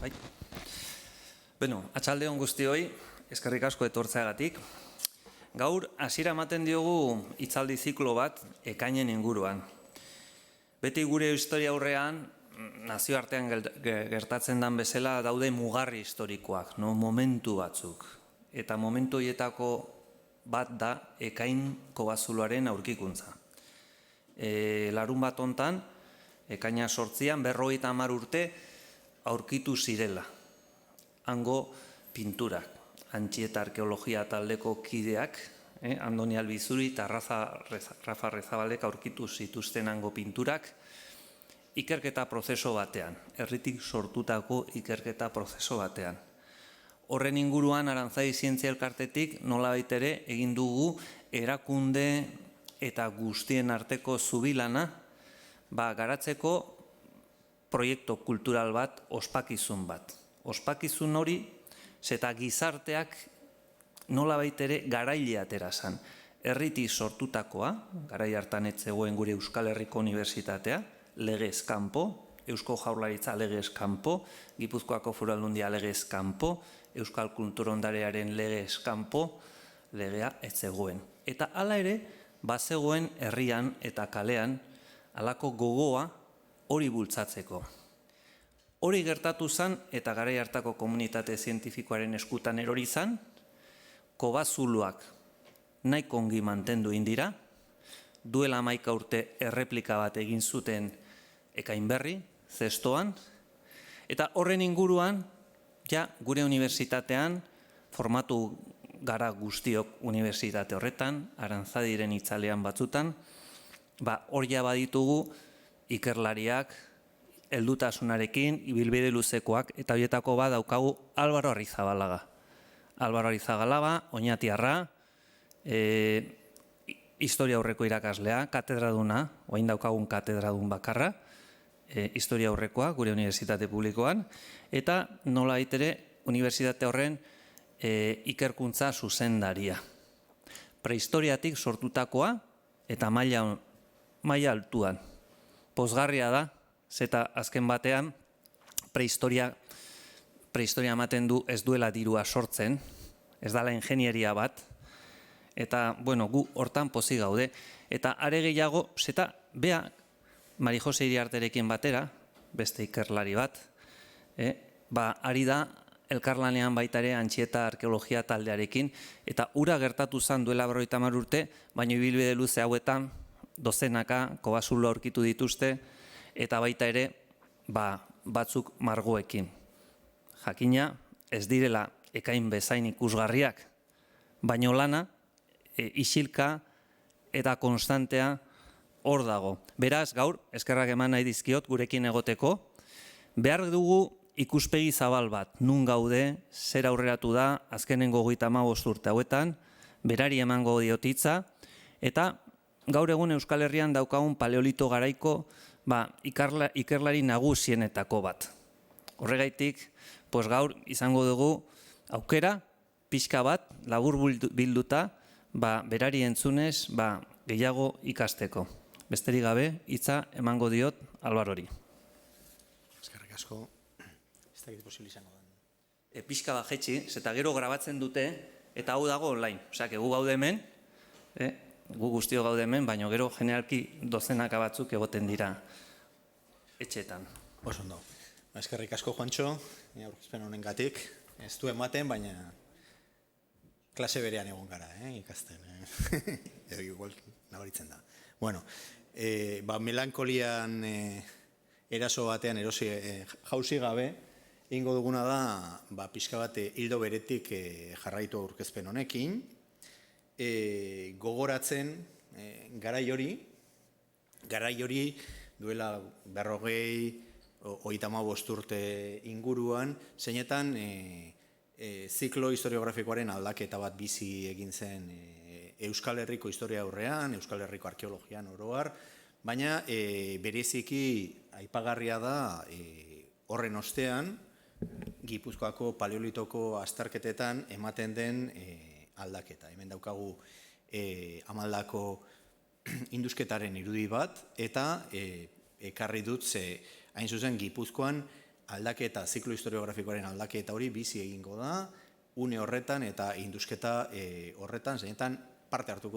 Bai. Beno, atxaldeon guztioi, eskerrik asko etortzeagatik. Gaur, hasiera ematen diogu hitzaldi ziklo bat ekainen inguruan. Beti gure historia aurrean, nazioartean gertatzen den bezala daude mugarri historikoak, momentu batzuk. Eta momentu horietako bat da ekain kobazuloaren aurkikuntza. Larun bat hontan, ekaina 8an 50 urte aurkitu zirela. Hango pinturak, Antxieta arkeologia taldeko kideak, Andoni Albizuri eta Rafa Rezabalek aurkitu zituzten hango pinturak, ikerketa prozeso batean, herritik sortutako ikerketa prozeso batean. Horren inguruan Arantzadi Zientzia Elkartetik nolabait ere egin dugu erakunde eta guztien arteko zubilana garatzeko proiektu kultural bat, ospakizun bat. Ospakizun hori, zeta gizarteak nolabait ere garaile atera zen. Herritik sortutakoa, garai hartan ez zegoen gure Euskal Herriko Unibertsitatea, legez kanpo, Eusko Jaurlaritza legez kanpo, Gipuzkoako Foru Aldundia legez kanpo, Euskal Kultur Ondarearen legez kanpo, legea ez zegoen. Eta hala ere, bazegoen herrian eta kalean, halako gogoa hori bultzatzeko. Hori gertatu zen, eta garai hartako komunitate zientifikoaren eskutan erori zen, kobazuloak nahiko ongi mantendu indira, duela 11 urte erreplika bat egin zuten ekain berri, zestoan, eta horren inguruan, gure unibertsitatean, formatu gara guztiok unibertsitate horretan, Arantzadiren itzalean batzutan, hor baditugu ikerlariak, heldutasunarekin, ibilbide luzekoak, eta horietako daukagu Álvaro Arrizabalaga. Álvaro Arrizabalaga, oinatiarra, historia aurreko irakaslea, katedraduna, orain daukagun katedradun bakarra, historia aurrekoa, gure unibertsitate publikoan, eta nolabait ere unibertsitate horren ikerkuntza zuzendaria. Prehistoriatik sortutakoa eta maila altuan. Pozgarria da, zeta azken batean prehistoria ematen du ez duela dirua sortzen, ez dela ingenieria bat, eta, gu hortan pozik gaude. Eta are gehiago, zeta, bea, Mari Jose Iriarterekin batera, beste ikerlari bat, ari da elkarlanean baita ere Antxieta arkeologia taldearekin, eta ura gertatu zen duela 50 urte, baina ibilbide luze hauetan, dozenaka, kobazulo aurkitu dituzte, eta baita ere, batzuk margoekin. Jakina, ez direla ekain bezain ikusgarriak, baino lana, isilka eta konstantea hor dago. Beraz, gaur, eskerrak eman nahi dizkiot gurekin egoteko, behar dugu ikuspegi zabal bat, nun gaude, zer aurreratu da, azkenengo 35 urte hauetan, berari emango diotitza, eta gaur egun Euskal Herrian daukagun paleolito garaiko ikerlari nagusienetako bat. Horregaitik, gaur izango dugu aukera, pixka bat, labur bilduta, berari entzunez, gehiago ikasteko. Besterik gabe, hitza emango diot Albarori. Eskerrik asko, ez dakit posible izango da. Pixka bat jetxi, eta gero grabatzen dute, eta hau dago online. Osea, gu gaude hemen, gu guztio gaude hemen, baina gero generalki dozenaka batzuk egoten dira etxetan. Oso ondo. Eskerrik asko, Juantxo, aurkezpen honengatik. Ez du ematen, baina klase berean egon gara, ikasten. Igual nabaritzen da. Bueno, melankolian eraso batean jauzi gabe, ingo duguna da, pixka bat hildo beretik jarraitu aurkezpen honekin, gogoratzen garai hori duela 35 urte inguruan, zeinetan ziklo historiografikoaren aldaketa bat bizi egin zen Euskal Herriko historia aurrean, Euskal Herriko arkeologian oroar, baina bereziki aipagarria da horren ostean, Gipuzkoako paleolitoko azterketetan ematen den aldaketa. Hemen daukagu Amaldako indusketaren irudi bat, eta ekarri dut hain zuzen Gipuzkoan aldaketa, ziklo historiografikoaren aldaketa hori bizi egingo da, une horretan eta indusketa horretan, zeinetan hartu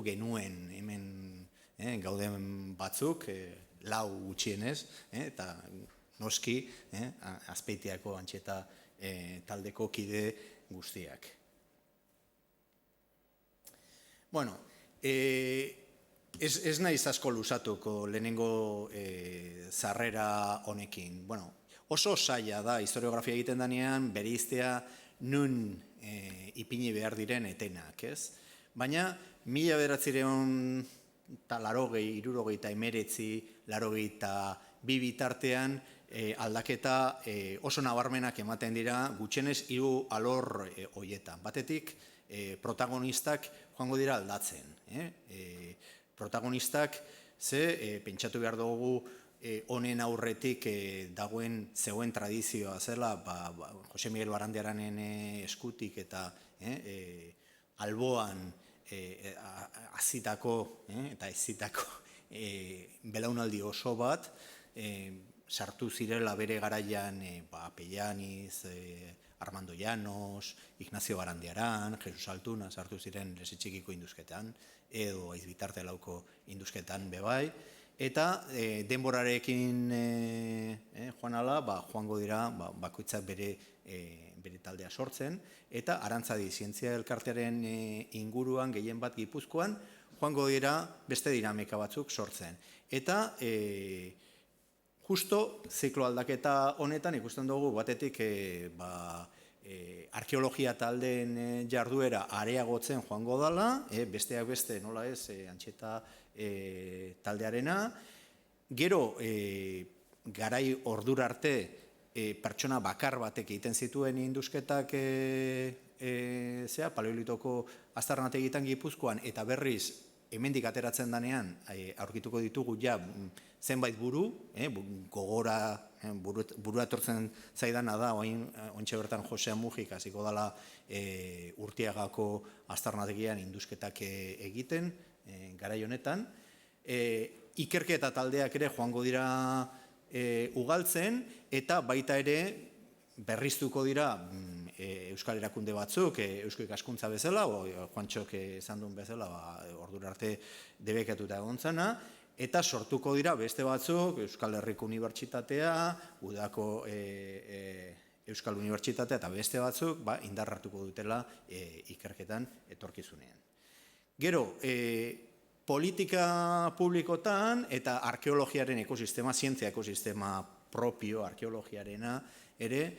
genuen hemen gauden batzuk, lau gutxienez, eta noski Azpeitiako Antxeta taldeko kide guztiak. Bueno, ez naiz asko luzatuko lehenengo sarrera honekin. Bueno, oso zaila da historiografia egiten denean bereiztea nun ipini behar diren etenak, ez? Baina, 1980-1989 bitartean aldaketa oso nabarmenak ematen dira gutxienez 3 alor horietan. Batetik, protagonistak joango dira aldatzen. Protagonistak pentsatu behar dugu honen aurretik zegoen tradizioa zela, Jose Miguel Barandiaranen eskutik eta alboan azitako eta ezitako belaunaldi oso bat, sartu zirela bere garaian Pellaniz, Armando Llanos, Ignacio Barandiaran, Jesus Altuna sartu ziren Leze Txikiko induzketan, edo Aizbitarte lauko induzketan bebai, eta denborarekin joan ala, joango dira bakoitzak bere taldea sortzen, eta Arantzadi zientzia elkartearen inguruan gehien bat Gipuzkoan, joango dira beste dinamika batzuk sortzen. Eta justo ziklo aldaketa honetan ikusten dugu batetik arkeologia taldeen jarduera areagotzen joango dela, besteak beste nola ez Antxeta taldearena, gero garai ordura arte pertsona bakar batek egiten zituen induzketak paleolitoko aztarnategitan Gipuzkoan, eta berriz hemendik ateratzen danean aurkituko ditugu ja zenbait buru, burua etortzen zaidana da, ointxe bertan Jose Amujik hasiko dela Urtiagako aztarnategian induzketak egiten, garai honetan. Ikerketa taldeak ere joango dira ugaltzen, eta baita ere berriztuko dira euskal erakunde batzuk, Eusko Ikaskuntza bezala, Juantxok esan duen bezala, ordura arte debekatuta egontzana, eta sortuko dira beste batzuk, Euskal Herriko Unibertsitatea, Udako Euskal Unibertsitatea, eta beste batzuk indarrartuko dutela ikerketan etorkizunean. Gero, politika publikotan eta arkeologiaren ekosistema, zientzia ekosistema propio arkeologiarena ere,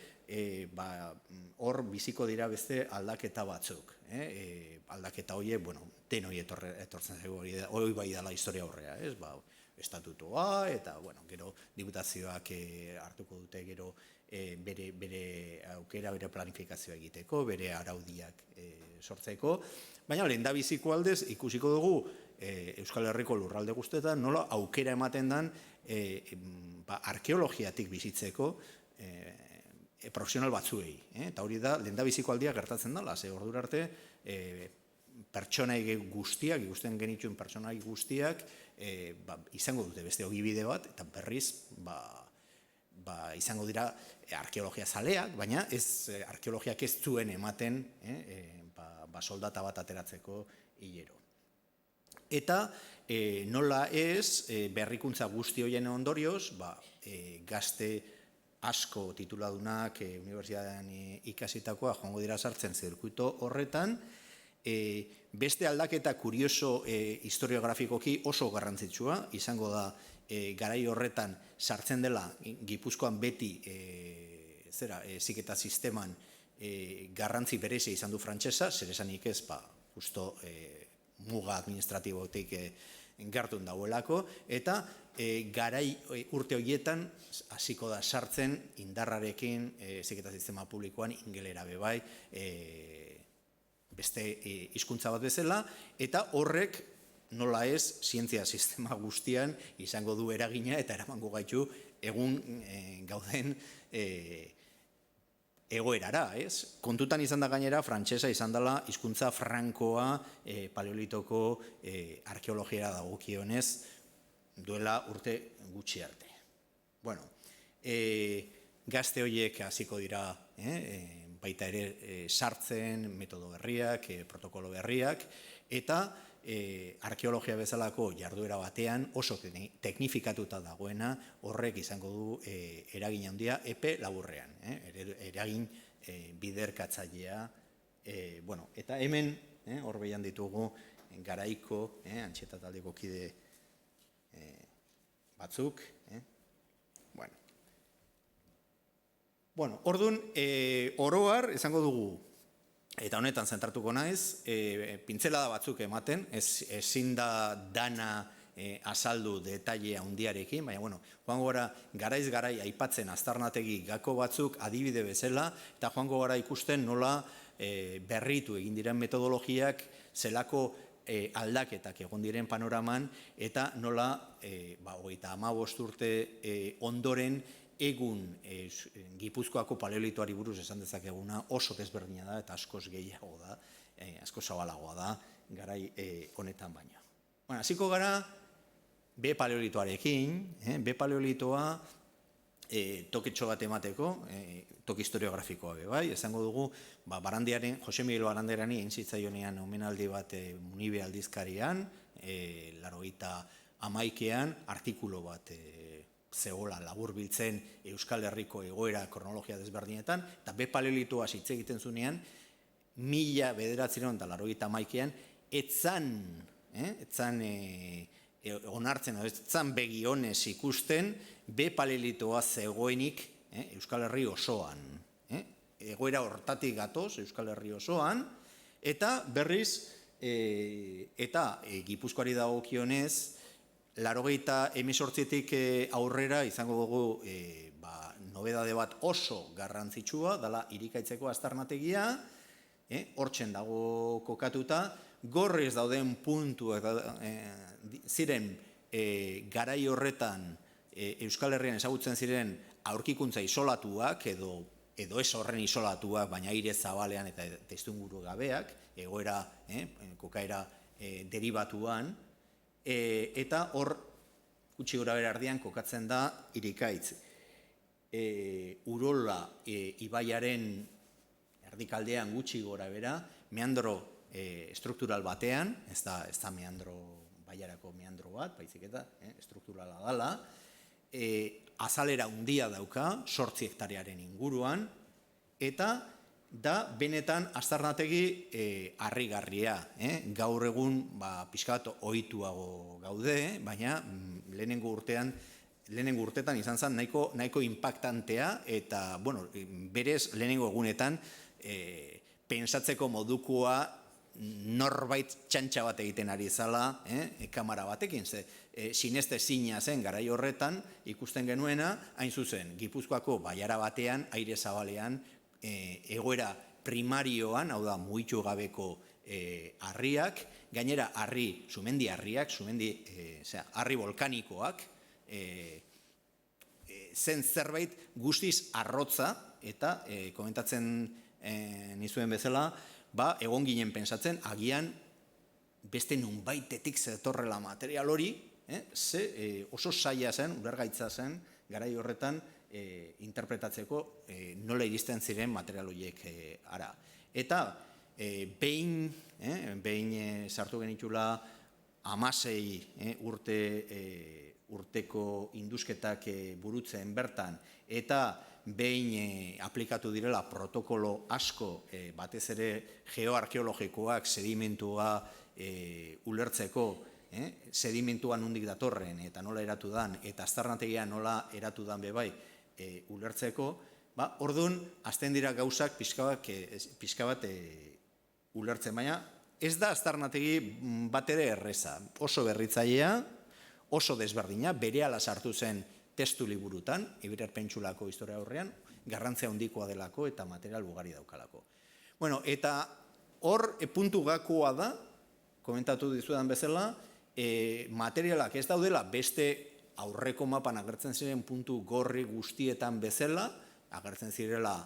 hor biziko dira beste aldaketa batzuk. Aldaketa horiek, denoi etortzen zego, hori bai dela historia horrea, estatutoa, eta gero diputazioak hartuko dute gero bere aukera, bere planifikazioa egiteko, bere araudiak sortzeko, baina lehendabiziko aldez ikusiko dugu Euskal Herriko lurralde guztetan nola aukera ematen den arkeologiatik bizitzeko profesional batzuei. Eta hori da, lehendabiziko aldia gertatzen dela, ze ordura arte pertsonai guztiak, ikusten genituen pertsonai guztiak izango dute beste ogibide bat, eta berriz izango dira arkeologia zaleak, baina arkeologiak ez zuen ematen soldata bat ateratzeko hilero. Eta nola ez berrikuntza guzti horien ondorioz, gazte asko tituladunak unibertsitatean ikasitakoa joango dira sartzen zirkuito horretan, beste aldaketa kurioso historiografikoki oso garrantzitsua, izango da garai horretan sartzen dela Gipuzkoan beti heziketa sisteman garrantzi berezia izan du frantsesa, zer esanik ez, justo muga administratibotik gertun dauelako, eta garai urte horietan hasiko da sartzen indarrarekin heziketa sistema publikoan ingelera bebai, beste hizkuntza bat bezala, eta horrek nola ez zientzia sistema guztian izango du eragina eta eramango gaitu egun gauden egoerara, ez? Kontutan izan da gainera, frantsesa izan dela hizkuntza frankoa paleolitoko arkeologiara dagokionez duela urte gutxi arte. Bueno, Gazte horiek hasiko dira baita ere sartzen metodo berriak, protokolo berriak, eta arkeologia bezalako jarduera batean oso teknifikatuta dagoena horrek izango du eragin handia epe laburrean, eragin biderkatzailea, eta hemen hor behian ditugu garaiko, Antxeta taldeko kide batzuk, orduan, oroar, esango dugu, eta honetan zentratuko naiz, pintzelada batzuk ematen, ezin da dana azaldu detaile handiarekin, baina, joango gara garaiz-garai aipatzen aztarnategi gako batzuk adibide bezala, eta joango gara ikusten nola berritu egin diren metodologiak, zelako aldaketak egon diren panoraman, eta nola, 35 urte ondoren, egun Gipuzkoako paleolitoari buruz esan dezakeguna oso desberdina da eta askoz gehiago da, askoz zabalagoa da, garai honetan baino. Hasiko gara B paleolitoarekin, B paleolitoa toketxo bat emateko, toki historiografikoa bai, esango dugu, Jose Miguel Barandiarani egin zitzaionean omenaldi bat Munibe aldizkarian, 1911an artikulu bat zegoela laburbiltzen Euskal Herriko egoera kronologia desberdinetan, eta B paleolitoa hitz egiten zunean, 1911an etzan onartzen, etzan begionez ikusten, B paleolitoa zegoenik Euskal Herri osoan. Egoera hortatik gatoz Euskal Herri osoan, eta berriz, eta Gipuzkoari dagokionez, 1918tik aurrera izango dugu nobedade bat oso garrantzitsua, dela Irikaitzeko aztarnategia, hortzen dago kokatuta, gorriz dauden puntuak ziren garai horretan Euskal Herrian ezagutzen ziren aurkikuntza isolatuak edo ez horren isolatuak, baina aire zabalean eta testuinguru gabeak, egoera, kokaera deribatuan, eta hor gutxi gora bera erdian kokatzen da Irikaitz. Urola ibaiaren erdikaldean gutxi gora bera, meandro estruktural batean, ez da meandro baiarako meandro bat, baizik eta estrukturala dala, azalera handia dauka, 8 hektarearen inguruan, eta da benetan aztarnategi harrigarria. Gaur egun pixka bat ohituago gaude, baina lehenengo urtetan izan zen nahiko impactantea, eta berez lehenengo egunetan pensatzeko modukoa norbait txantxa bat egiten ari zala, kamera batekin, sineste zina zen garai horretan ikusten genuena, hain zuzen, Gipuzkoako baiara batean, aire zabalean, egoera primarioan, hau da, mugitu gabeko harriak, gainera sumendi harriak, harri volkanikoak, zen zerbait guztiz arrotza, eta komentatzen nizuen bezala, egon ginen pensatzen, agian beste nunbaitetik zetorrela material hori, oso zaila zen, ulergaitza zen, garai horretan, interpretatzeko nola iristen ziren material horiek ara. Eta behin sartu genitula 16 urteko induzketak burutzen bertan, eta behin aplikatu direla protokolo asko, batez ere geoarkeologikoak sedimentua ulertzeko, sedimentua nondik datorren eta nola eratu dan, eta aztarnategia nola eratu dan bebai ulertzeko, orduan, azten dira gauzak pixka bat ulertzen, baina ez da aztarnategi bat ere erreza, oso berritzailea, oso desberdina, berehala sartu zen testu liburutan, Iberiar Penintsulako historia horrean, garrantzia handikoa delako eta material ugari daukalako. Eta hor puntu gakoa da, komentatu dizudan bezala, materialak ez daudela beste aurreko mapan agertzen ziren puntu gorri guztietan bezala, agertzen zirela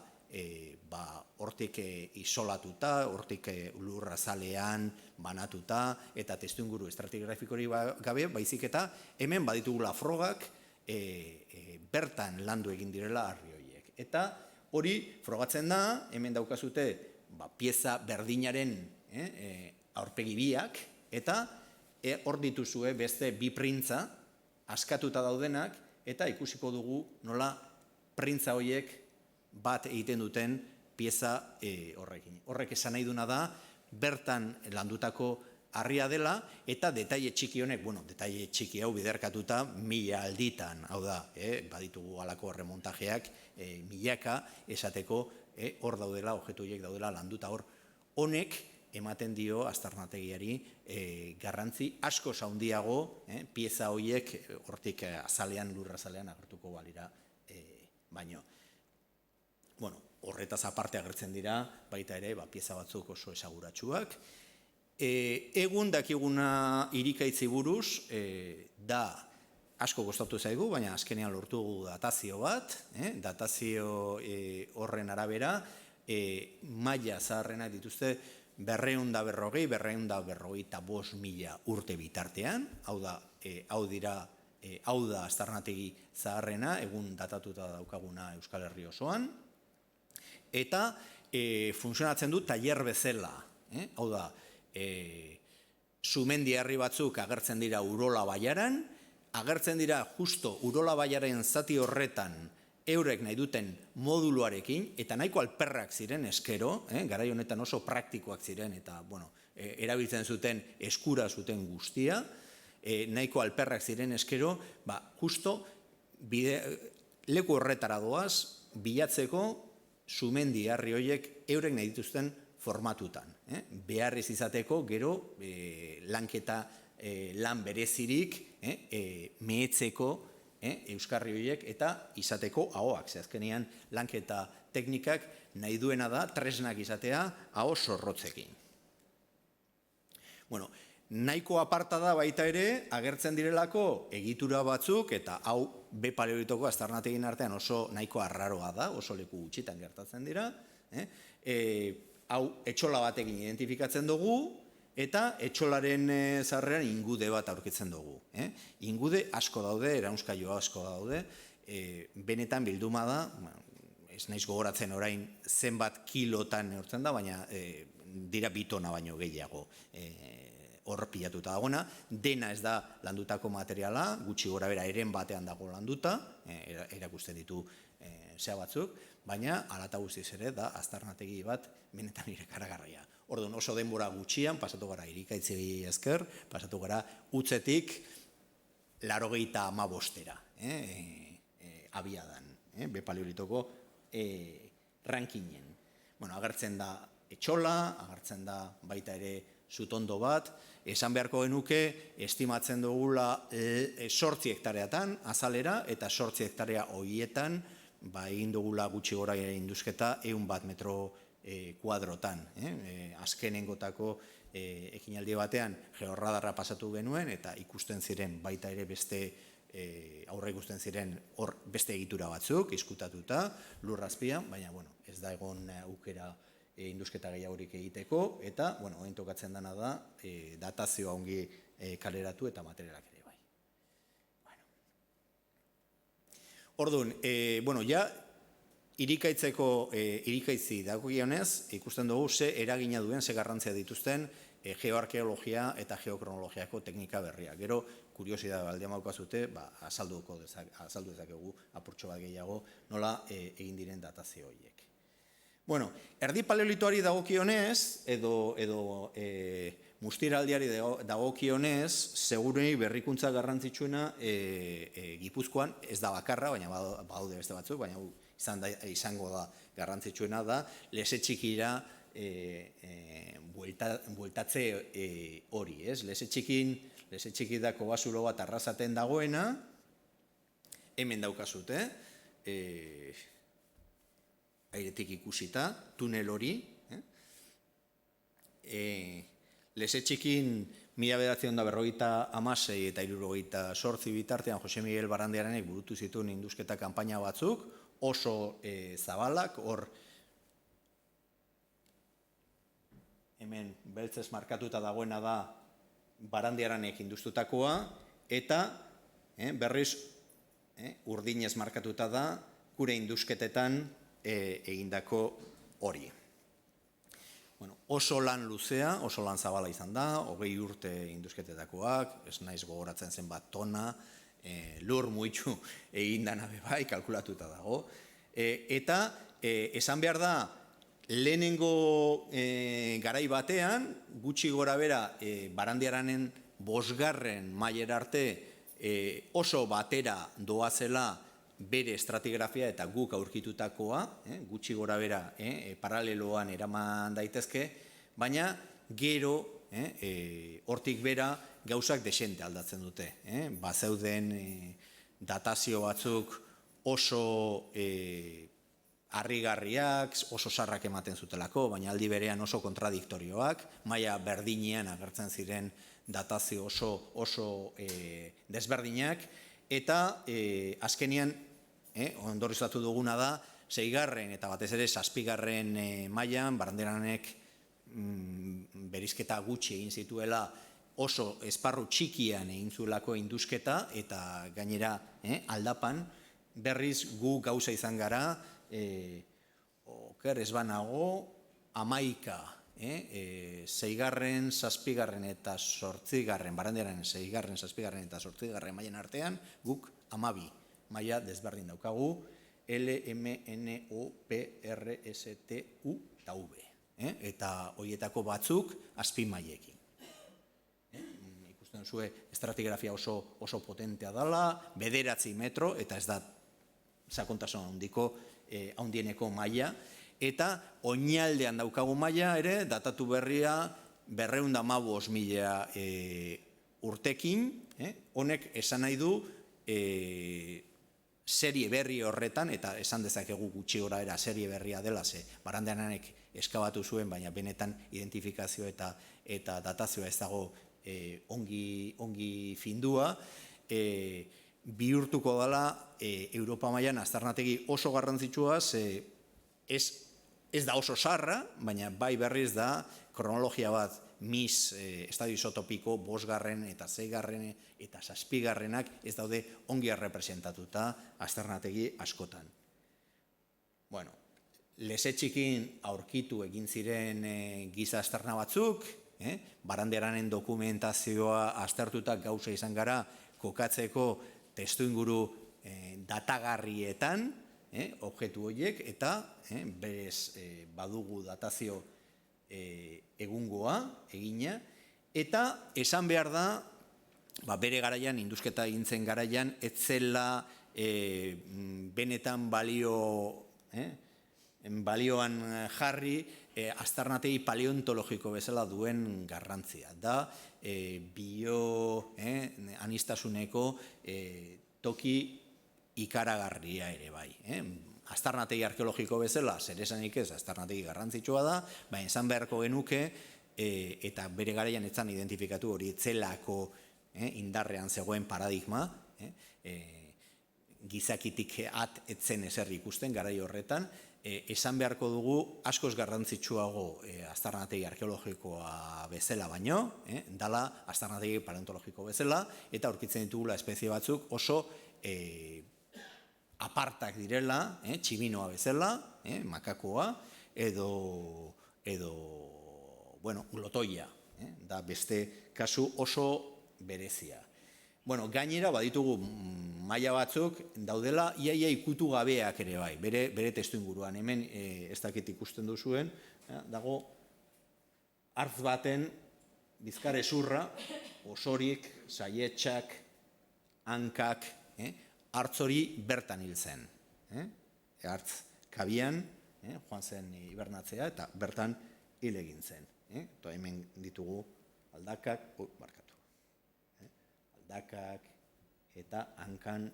hortik isolatuta, hortik lurrazalean banatuta, eta testuinguru estratigrafikorik gabe, baizik eta hemen baditugula frogak bertan landu egin direla harri horiek. Eta hori frogatzen da, hemen daukazute pieza berdinaren aurpegi biak, eta hor dituzue beste bi printza askatuta daudenak, eta ikusiko dugu nola printza horiek bat egiten duten pieza horrekin. Horrek esan nahi duna da, bertan landutako harria dela, eta detaile txiki honek, detaile txiki hau biderkatuta 1000 alditan, hau da, baditugu halako remontajeak, milaka esateko, hor daudela, objektu horiek daudela landuta hor. Honek ematen dio aztarnategiari garrantzi asko handiago, pieza horiek hortik azalean, lurra azalean agertuko balira baino. Horretaz aparte agertzen dira, baita ere, pieza batzuk oso esaguratsuak. Egun dakiguna irikaitzi buruz, da asko kostatu zaigu, baina azkenean lortu datazio bat, datazio horren arabera, maila zaharrenak dituzte 240, 245.000 urte bitartean, hau da aztarnategi zaharrena, egun datatuta daukaguna Euskal Herri osoan, eta funtzionatzen du tailer bezala, hau da, sumendi herri batzuk agertzen dira Urola baiaran, agertzen dira justo Urola baiaren zati horretan eurek nahi duten moduluarekin, eta nahiko alperrak ziren eskero, garai honetan oso praktikoak ziren, eta erabiltzen zuten eskura zuten guztia, nahiko alperrak ziren eskero, justo leku horretara doaz, bilatzeko sumendi herri horiek eurek nahi dituzten formatutan. Beharrez izateko, gero, lanketa lan berezirik, mehetzeko euskarri horiek eta izateko ahoak. Azkenean, lanketa teknikak nahi duena da, tresnak izatea, aho zorrotzekin. Nahiko aparta da baita ere, agertzen direlako egitura batzuk, eta hau B paleolitoko aztarnategien artean oso nahiko arraroa da, oso leku gutxitan gertatzen dira, hau etxola batekin identifikatzen dugu, eta etxolaren zarrean ingude bat aurkitzen dugu. Ingude asko daude, eraunskaio asko daude, benetan bilduma da, ez naiz gogoratzen orain zenbat kilotan neurtzen da, baina dira 2 tona baino gehiago hor pilatuta dagoena, dena ez da landutako materiala, gutxi gora bera eren batean dago landuta, erakusten ditu zea batzuk, baina alata guztiz ere da aztarnategi bat benetan irekaragarria. Orduan oso denbora gutxian, pasatu gara irikaitzei esker, pasatu gara utzetik 85era abiadan, B paleolitoko rankinen. Agertzen da etxola, agertzen da baita ere zutondo bat, esan beharko genuke, estimatzen dugula 8 hektareatan azalera, eta 8 hektarea horietan, egin dugula gutxi gora induzketa 100 metro kuadrotan. Azkenengotako ekinaldi batean georradarra pasatu genuen, eta ikusten ziren baita ere beste aurre ikusten ziren hor beste egitura batzuk, izkutatuta, lurrazpian, baina ez da egon aukera induzketa gehiagorik egiteko, eta orain tokatzen dena da datazioa ongi kaleratu eta materialak ere bai. Orduan, ja irikaitzi dagokionez, ikusten dugu ze eragina duen, ze garrantzia dituzten geoarkeologia eta geokronologiako teknika berriak. Gero, kuriosidade baldea maukazute, azaldu dezakegu apurtxo bat gehiago nola egin diren datazio horiek. Erdi paleolitoari dagokionez, edo mustiraldiari dagokionez, segurei berrikuntza garrantzitsuena Gipuzkoan, ez da bakarra, baina badaude beste batzuk, baina izango da garrantzitsuena da, leze txikira bueltatze hori, ez? Leze txikidako basulo bat arrasaten dagoena, hemen daukazute, airetik ikusita, tunel hori, leze txikin 1956 eta 1968 bitartean Jose Miguel Barandiaranek burutu zituen induzketa kanpaina batzuk, oso zabalak, hor hemen beltzez markatuta dagoena da Barandiaranek induztutakoa, eta berriz urdinez markatuta da gure indusketetan egindako hori. Oso lan luzea, oso lan zabala izan da, 20 urte indusketetakoak, ez naiz gogoratzen zenbat tona, lur muitxu egin dana bai, kalkulatuta dago. Eta esan behar da, lehenengo garai batean, gutxi gora bera, Barandiaranen 5. mailera arte oso batera doazela bere estratigrafia eta guk aurkitutakoa, gutxi gora bera, paraleloan eraman daitezke, baina gero, hortik bera, gauzak desente aldatzen dute. Bazeuden datazio batzuk oso harrigarriak, oso sarrak ematen zutelako, baina aldi berean oso kontradiktorioak, maila berdinean agertzen ziren datazio oso desberdinak, eta azkenian, ondorizatu duguna da, 6. eta batez ere 7. mailan, Baranderanek berizketa gutxi egin zituela oso esparru txikian egin zuelako indusketa, eta gainera aldapan, berriz gu gauza izan gara, oker ez banago, 11, 6., 7. eta 8. Barandiaranen 6., 7. eta 8. mailen artean, guk 12 maila desberdin daukagu, L, M, N, O, P, R, S, T, U eta V. Eta horietako batzuk azpimailekin. Ikusten duzue estratigrafia oso potentea dela, 9 metro, eta ez da sakontasun handieneko maila, eta oinaldean daukagu maila ere, datatu berria 215.000 urtekin, honek esan nahi du serie berri horretan, eta esan dezakegu gutxi gora era serie berria dela, ze Barandiaranek eskabatu zuen, baina benetan identifikazio eta datazioa ez dago ongi findua, bihurtuko dela Europa mailan aztarnategi oso garrantzitsua, ez da oso sarra, baina bai berriz da kronologia bat MIS estadio isotopiko 5. eta 6. eta 7. ez daude ongi errepresentatuta aztarnategi askotan. Lesetxikin aurkitu egin ziren giza aztarna batzuk, Barandiaranen dokumentazioa aztertuta gauza izan gara kokatzeko testuinguru datagarrietan, objektu horiek, eta berez badugu datazio egungoa, egina, eta esan behar da, bere garaian, indusketa egintzen garaian, ez zela benetan balioan jarri aztarnategi paleontologiko bezala duen garrantzia. Da bio-anistasuneko toki ikaragarria ere bai. Aztarnategi arkeologiko bezala, zer esanik ez, aztarnategi garrantzitsua da, baina esan beharko genuke, eta bere garaian etzan identifikatu hori etzelako indarrean zegoen paradigma, gizakitik etzen ezer ikusten garai horretan, esan beharko dugu askoz garrantzitsuago aztarnategi arkeologikoa bezala baino, dala aztarnategi paleontologiko bezala, eta aurkitzen ditugula espezie batzuk oso apartak direla, tximinoa bezala, makakoa, edo lotoia, da beste kasu oso berezia. Gainera, baditugu maila batzuk daudela, iaia ikutu gabeak ere bai, bere testu inguruan. Hemen, ez dakit ikusten duzuen, dago hartz baten bizkar ezurra, osorik, saietxak, hankak, hartz hori bertan hil zen. Hartz kabian, joan zen hibernatzea, eta bertan hil egin zen. Eta hemen ditugu aldakak, aldakak eta hankan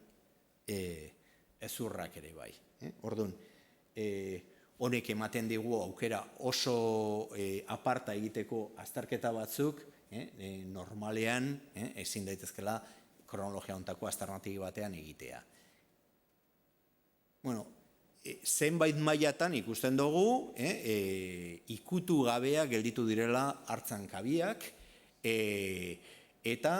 ezurrak ere bai. Orduan, honek ematen digu aukera oso aparta egiteko azterketa batzuk, normalean ezin daitezkela kronologia hontako aztarnategi batean egitea. Zenbait mailatan ikusten dugu, ikutu gabea gelditu direla hartzan kabiak, eta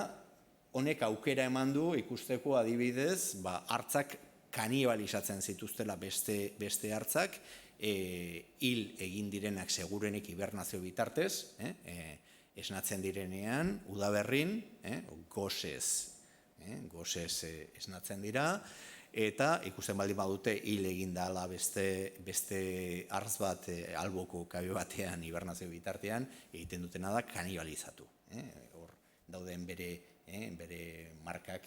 honek aukera eman du ikusteko adibidez, hartzak kanibalizatzen zituztela beste hartzak, hil egin direnak segurenek hibernazio bitartez, esnatzen direnean, udaberrin, gosez esnatzen dira, eta ikusten baldin badute hil egin dala beste hartz bat alboko kabe batean hibernazio bitartean, egiten dutena da kanibalizatu. Hor dauden bere markak.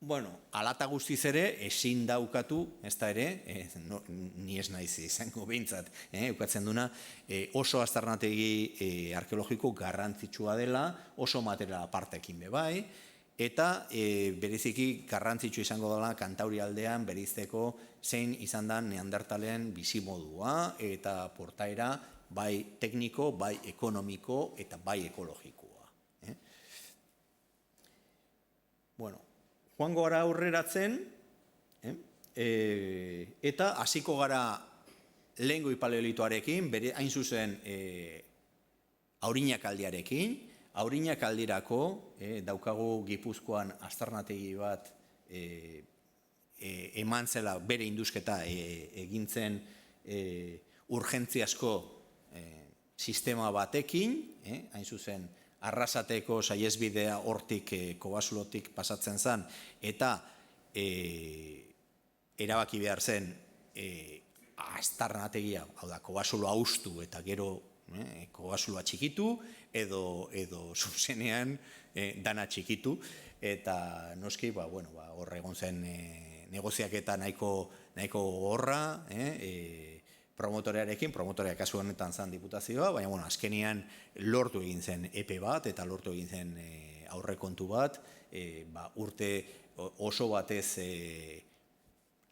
Bueno, alata guztiz ere, ezin daukatu, ez da ere, ni ez naiz izango behintzat, ukatzen duna, oso aztarnategi arkeologiko garrantzitsua dela, oso material apartekin bebai, eta bereziki garrantzitsu izango dela Kantauri aldean bereizteko zein izan da neandertalen bizimodua eta portaera bai tekniko, bai ekonomiko eta bai ekologikoa. Bueno, joango gara aurreratzen, eta hasiko gara lehengo paleolitoarekin, bere hain zuzen Auriñakaldiarekin. Auriñakaldirako daukagu Gipuzkoan aztarnategi bat eman zela bere indusketa egintzen urgentziazko sistema batekin, hain zuzen Arrasateko saihesbidea hortik Kobasulotik pasatzen zen, eta erabaki behar zen aztarnategia, hau da, Kobasulo haustu eta gero Kobasuloa txikitu, edo zuzenean dana txikitu, eta noski, hor egon zen negoziaketa nahiko horra, promotoreak kasu honetan zen diputazioa, baina azkenean lortu egin zen epe bat, eta lortu egin zen aurrekontu bat, urte oso batez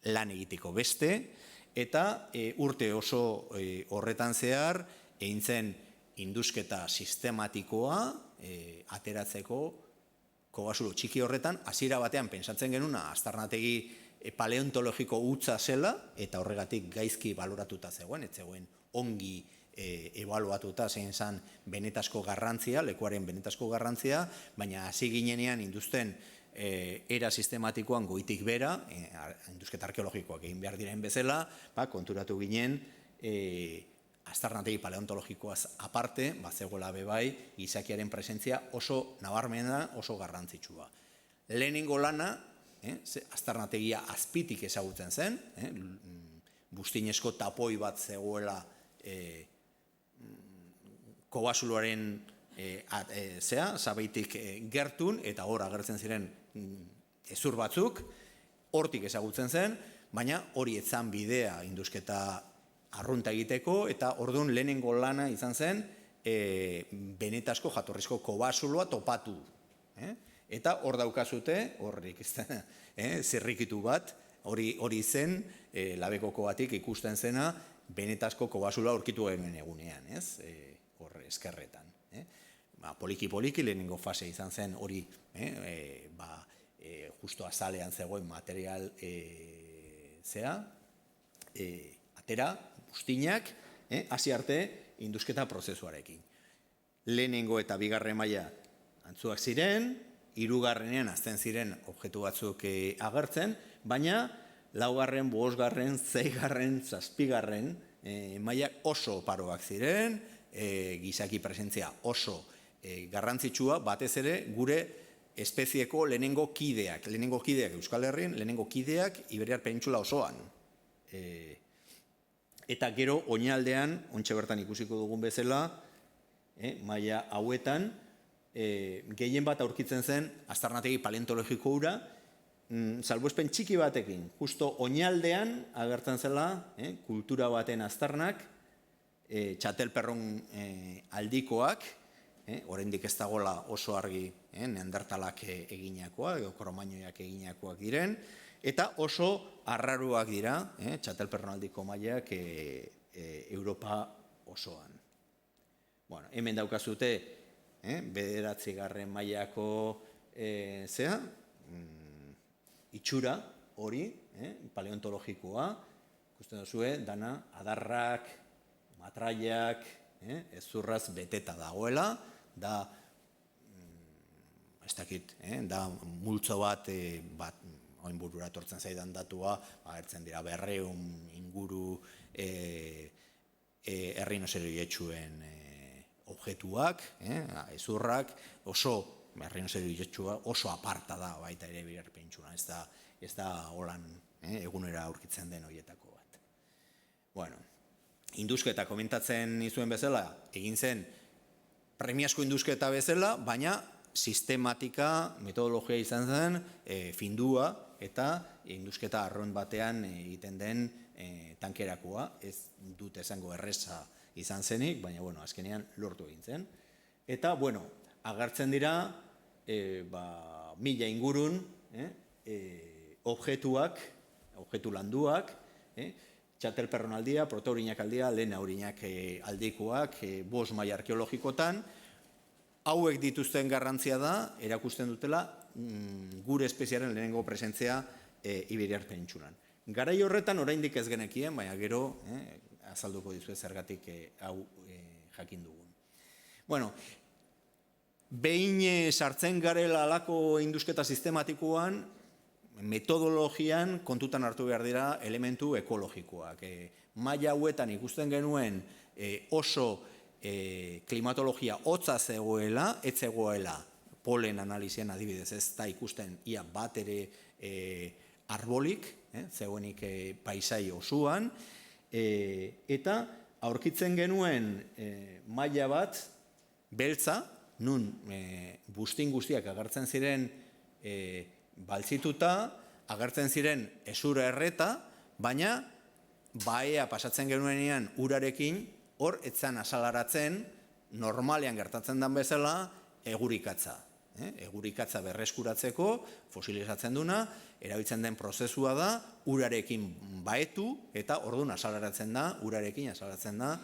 lan egiteko beste, eta urte oso horretan zehar, egin zen indusketa sistematikoa ateratzeko Kobasulo txiki horretan, hasiera batean pentsatzen genuna aztarnategi paleontologiko hutsa zela, eta horregatik gaizki baloratuta zegoen, ez zegoen ongi ebaluatuta zein zen benetazko garrantzia, lekuaren benetazko garrantzia, baina hasi ginenean induzten era sistematikoan goitik bera, indusketa arkeologikoak egin behar diren bezala, konturatu ginen aztarnategi paleontologikoaz aparte, zegoela bebai, gizakiaren presentzia oso nabarmena, oso garrantzitsua. Lehenengo lana, aztarnategia azpitik ezagutzen zen, buztinezko tapoi bat zegoela Kobasuloaren zabaitik gertun, eta hor agertzen ziren hezur batzuk, hortik ezagutzen zen, baina hori ez zen bidea indusketa arrunta egiteko, eta orduan lehenengo lana izan zen benetazko jatorrizko Kobasuloa topatu. Eta hor daukazute, horrik zirrikitu bat, hori zen, labekoko batik ikusten zena, benetazko Kobasuloa aurkitu genuen egunean, hor eskerretan. Poliki-poliki lehenengo fase izan zen hori, justo azalean zegoen material atera, bustinak, hasi arte indusketa prozesuarekin. Lehenengo eta bigarren maila antzuak ziren, hirugarrenean azten ziren objektu batzuk agertzen, baina laugarren, bosgarren, zeigarren, zazpigarren mailak oso oparoak ziren, gizaki presentzia oso garrantzitsua, batez ere gure espezieko lehenengo kideak Euskal Herrian, lehenengo kideak Iberiar Penintsula osoan. Eta gero oinaldean, ontxe bertan ikusiko dugun bezala, maila hauetan, gehien bat aurkitzen zen aztarnategi paleontologiko hura, salbuespen txiki batekin, justo oinaldean agertzen zela kultura baten aztarnak, txatelperron aldikoak, oraindik ez dagoela oso argi neandertalak eginakoak, edo kromainoiak eginakoak diren, eta oso arraruak dira, txatelperron aldiko mailak Europa osoan. Hemen daukazute, bederatzigarren mailako itxura hori, paleontologikoa, ikusten duzue, dana adarrak, matraiak, ezurraz beteta dagoela, da ez dakit, da multzo bat, oin burura tortzen zaidan datua, agertzen dira 200 inguru errinozeroietxuen objektuak, ezurrak, oso errinozeroietxua oso aparta da baita ere Iberiar-Penintsulan, ez da holan egunera aurkitzen den horietako bat. Bueno, indusketa komentatzen nizuen bezala, egin zen premiazko indusketa bezala, baina sistematika, metodologia izan zen, findua eta indusketa arron batean egiten den tankerakoa, ez dut esango erreza izan zenik, baina azkenean lortu egin zen. Eta, agertzen dira, 1000 ingurun, objektu landuak, txatelperronaldia, protaurinak aldia, lehen aurinak aldikoak, 5 maila arkeologikotan. Hauek dituzten garrantzia da, erakusten dutela, gure espeziaren lehenengo presentzia Iberiar-Penintsulan. Garai horretan oraindik ez genekien, baina gero azalduko dizuet zergatik hau jakin dugun. Behin sartzen garela alako indusketa sistematikoan, metodologian kontutan hartu behar dira elementu ekologikoak. Maila hauetan ikusten genuen oso klimatologia hotza zegoela, ez zegoela polen analizian adibidez ez da ikusten ia bat ere arbolik, zegoenik paisai osoan, eta aurkitzen genuen maila bat beltza, nun bustin guztiak agertzen ziren baltzituta, agertzen ziren ezura erreta, baina baea pasatzen genuenean urarekin, hor etzan asalaratzen, normalean gertatzen den bezala, egurikatza. Egurikatza berreskuratzeko, fosilizatzen duna, erabiltzen den prozesua da, urarekin baetu, eta orduan asalaratzen da, urarekin asalaratzen da,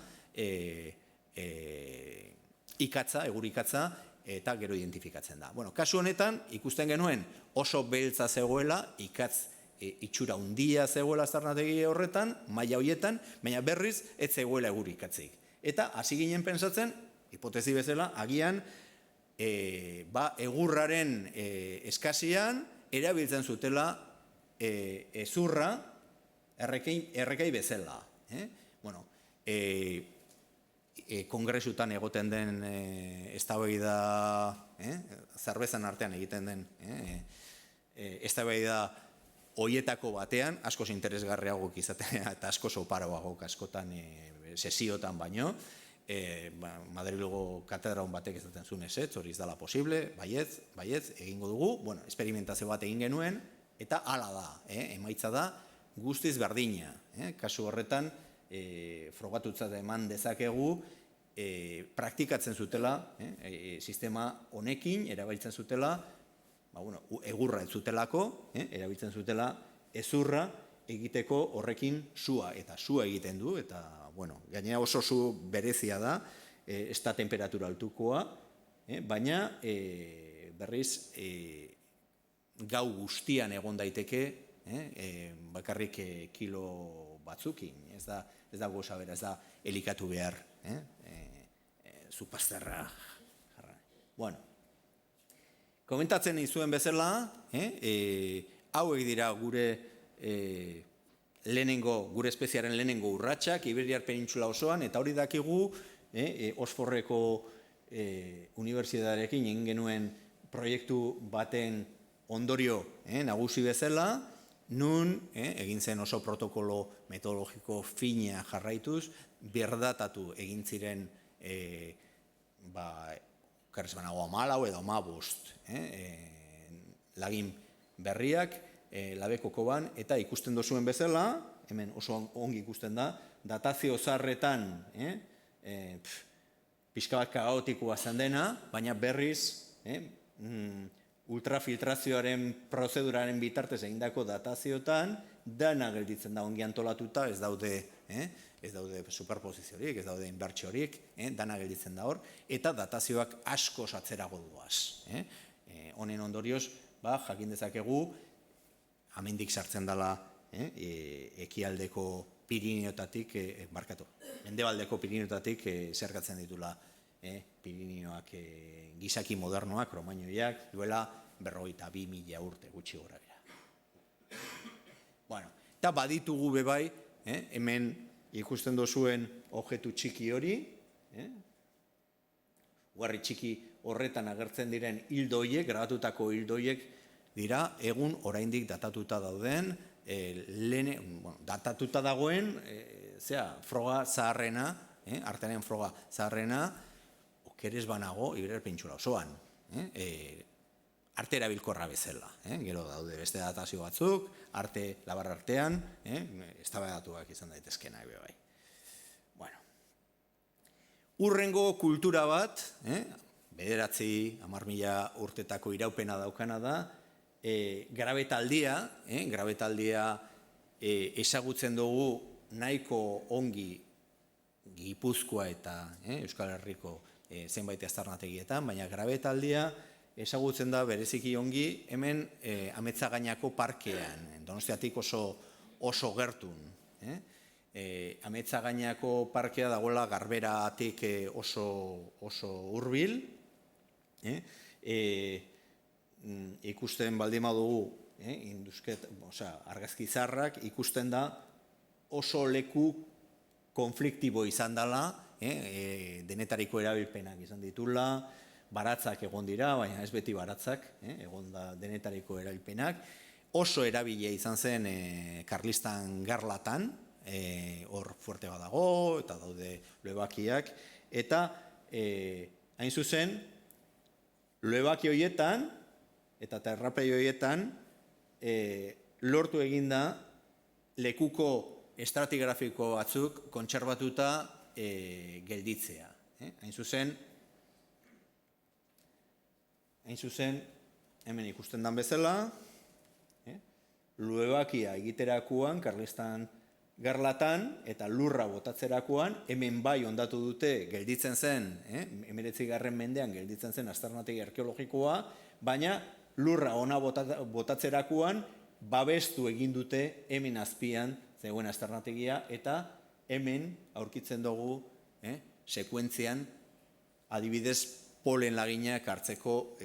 ikatza, egurikatza, eta gero identifikatzen da. Kasu honetan, ikusten genuen oso beltza zegoela, ikatz itxura handia zegoela aztarnategi horretan, maila horietan, baina berriz ez zegoela egurikatzik. Eta hasi ginen pentsatzen, hipotezi bezala, agian egurraren eskasian erabiltzen zutela ezurra errekai bezala. Kongresutan egoten den eztabaida, zerbezan artean egiten den eztabaida hoietako batean, askoz interesgarriagok izatea eta askoz oparoagok askotan sesiotan baino, Madrilgo katedraun batek ezaten zuen ezetz, hori ez dela posible, baietz, egingo dugu, esperimentazio bat egin genuen, eta hala da, emaitza da, guztiz berdina. Kasu horretan, frogatutzat eman dezakegu, praktikatzen zutela, sistema honekin, erabiltzen zutela, egurra ez zutelako, erabiltzen zutela ezurra egiteko horrekin sua, eta sua egiten du, eta gainera oso zu berezia da, ez da temperatura altukoa, baina berriz gau guztian egon daiteke, bakarrik kilo batzukin, ez da goza bera, ez da elikatu behar, zupazterra jarra. Komentatzen izuen bezala, hauek dira gure gure espeziaren lehenengo urratsak, Iberiar-Penintsula osoan, eta hori dakigu, Osforreko unibertsitatearekin egin genuen proiektu baten ondorio nagusi bezala, nun egin zen oso protokolo metodologiko fina jarraituz, berdatatu egin ziren karesbanago 14 edo 15 lagin berriak, labeko-koban, eta ikusten dozuen bezala, hemen oso ongi ikusten da, datazio zarretan pixka bat kaotikoa zen dena, baina berriz ultrafiltrazioaren prozeduraren bitartez egindako dataziotan, dana gelditzen da ongi antolatuta, ez daude superposiziorik, ez daude inbertsiorik, dana gelditzen da hor, eta datazioak asko atzerago doaz. Honen ondorioz, jakin dezakegu, amendik sartzen dela ekialdeko Pirineotatik, mendebaldeko Pirineotatik zergatzen ditula Pirinioak gizaki modernoak, kromainoiak, duela 52.000 urte gutxi gora bera. Bueno, eta baditugu bebai, hemen ikusten dozuen objektu txiki hori, uharri txiki horretan agertzen diren hildoiek, grabatutako hildoiek dira, egun oraindik datatuta dauden, datatuta dagoen, froga zaharrena, artearen froga zaharrena, okerez banago, Iberiar Penintsula osoan, arte erabilkorra bezala. Gero daude beste datazio batzuk, arte labar artean, eztabaidatuak izan daitezkenak bai. Bueno, urrengo kultura bat, 9,000 urtetako iraupena daukana da, grabetaldia ezagutzen dugu nahiko ongi Gipuzkoa eta Euskal Herriko zenbait aztarnategietan, baina grabetaldia ezagutzen da bereziki ongi hemen Ametzagainako parkean, Donostiatik oso gertun. Ametzagainako parkea dagoela Garberatik oso hurbil, ikusten baldin badugu, argazki zaharrak ikusten da oso leku konfliktibo izan dela, denetariko erabilpenak izan ditula, baratzak egon dira, baina ez beti baratzak, egon da denetariko erabilpenak, oso erabile izan zen Karlistan Garlatan, hor fuerte badago, eta daude luebakiak, eta hain zuzen, luebaki horietan, eta terrapei horietan, lortu eginda lekuko estratigrafiko batzuk kontserbatuta gelditzea. Hain zuzen, hemen ikusten dan bezala, luebakia egiterakoan, Karlistan Garlatan, eta lurra botatzerakoan, hemen bai ondatu dute gelditzen zen, 19. mendean gelditzen zen aztarnategi arkeologikoa, baina lurra ona botatzerakoan, babestu egin dute hemen azpian zegoen aztarnategia, eta hemen aurkitzen dugu sekuentzian adibidez polen laginak hartzeko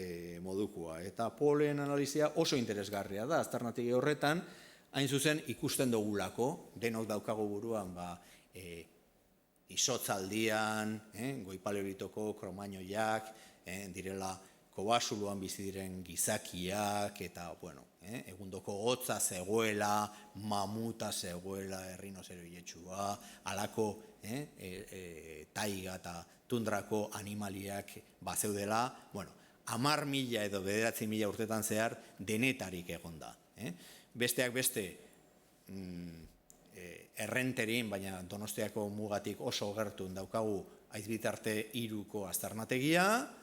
modukoa. Eta polen analizia oso interesgarria da aztarnategi horretan, hain zuzen ikusten dugulako, denok daukago buruan izotzaldian, goi-paleolitoko kromainoiak, direla kobasuluan bizi diren gizakiak, eta, egundoko hotza zegoela, mamuta zegoela, errinozeroietxua, alako taiga eta tundrako animaliak bazeudela, 10.000 edo 9.000 urtetan zehar denetarik egon da. Besteak beste Errenterin, baina Donostiako mugatik oso gertun daukagu Aizbitarte 3ko aztarnategia,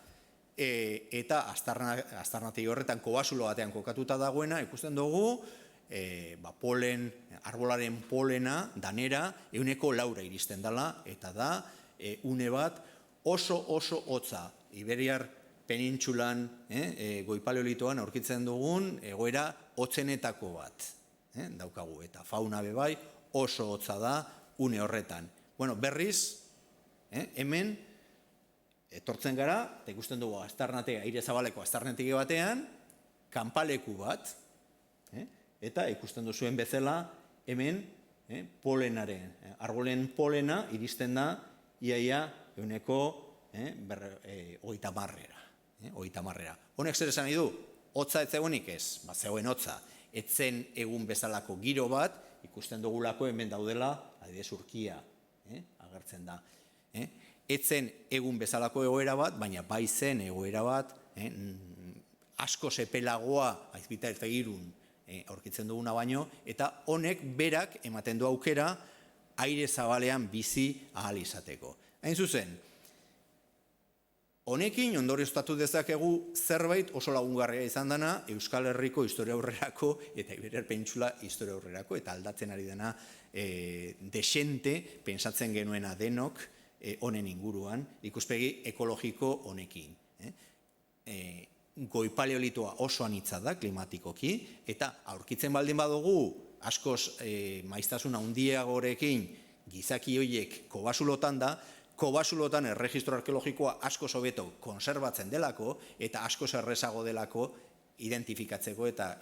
eta aztarnategi horretan kobasulo batean kokatuta dagoena, ikusten dugu, arbolaren polena, danera, 4% iristen dela, eta da, une bat oso hotza, Iberiar Penintsulan, goi-paleolitoan aurkitzen dugun, egoera hotzenetako bat daukagu, eta fauna bebai oso hotza da une horretan. Berriz, hemen, etortzen gara, eta ikusten dugu aire zabaleko aztarnategi batean, kanpaleku bat, eta ikusten duzuen bezala, hemen polenaren, arbolen polena iristen da, iaia euneko 30%. Honek zer esan nahi du? Hotza ez zegoenik ez, zegoen hotza. Etzen egun bezalako giro bat, ikusten dugulako hemen daudela, adibidez Urkia, agertzen da. Etzen egun bezalako egoera bat, baina bai zen egoera bat, asko sepelagoa Aizbitarte 3 aurkitzen duguna baino, eta honek berak ematen du aukera aire zabalean bizi ahal izateko. Hain zuzen, honekin ondorioztatu dezakegu zerbait oso lagungarria izan dena Euskal Herriko historia aurrerako eta Iberiar Penintsula historia aurrerako, eta aldatzen ari dena desente, pentsatzen genuena denok honen inguruan, ikuspegi ekologiko honekin. Goi-paleolitoa oso anitza da klimatikoki, eta aurkitzen baldin badugu askoz maiztasun handiagorekin gizaki horiek kobasulotan da, kobasulotan erregistro arkeologikoa asko hobeto konserbatzen delako eta asko errezago delako identifikatzeko eta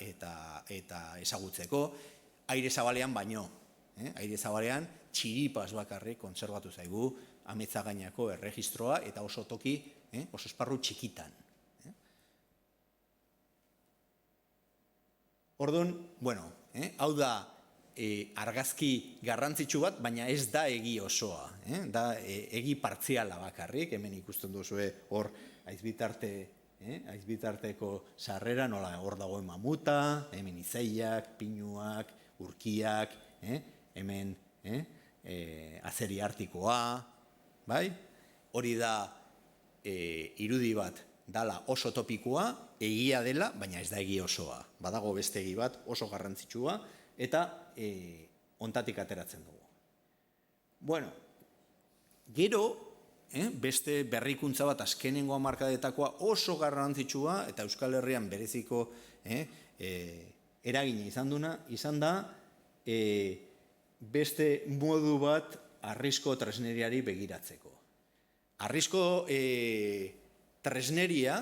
ezagutzeko, aire zabalean baino. Aire zabalean txiripaz bakarrik kontserbatu zaigu Ametzagainako erregistroa eta oso toki, oso esparru txikitan. Orduan, hau da argazki garrantzitsu bat, baina ez da egi osoa. Da egi partziala bakarrik, hemen ikusten duzue hor aizbitarteko sarrera, nola hor dagoen mamuta, hemen izeiak, pinuak, urkiak, hemen azeri artikoa, bai? Hori da irudi bat dala oso topikoa, egia dela, baina ez da egi osoa. Badago beste egi bat oso garrantzitsua, eta ontatik ateratzen dugu. Bueno, gero, beste berrikuntza bat azkenengo hamarkadetakoa oso garrantzitsua, eta Euskal Herrian bereziko eragina izan da, beste modu bat harrizko tresneriari begiratzeko. Harrizko tresneria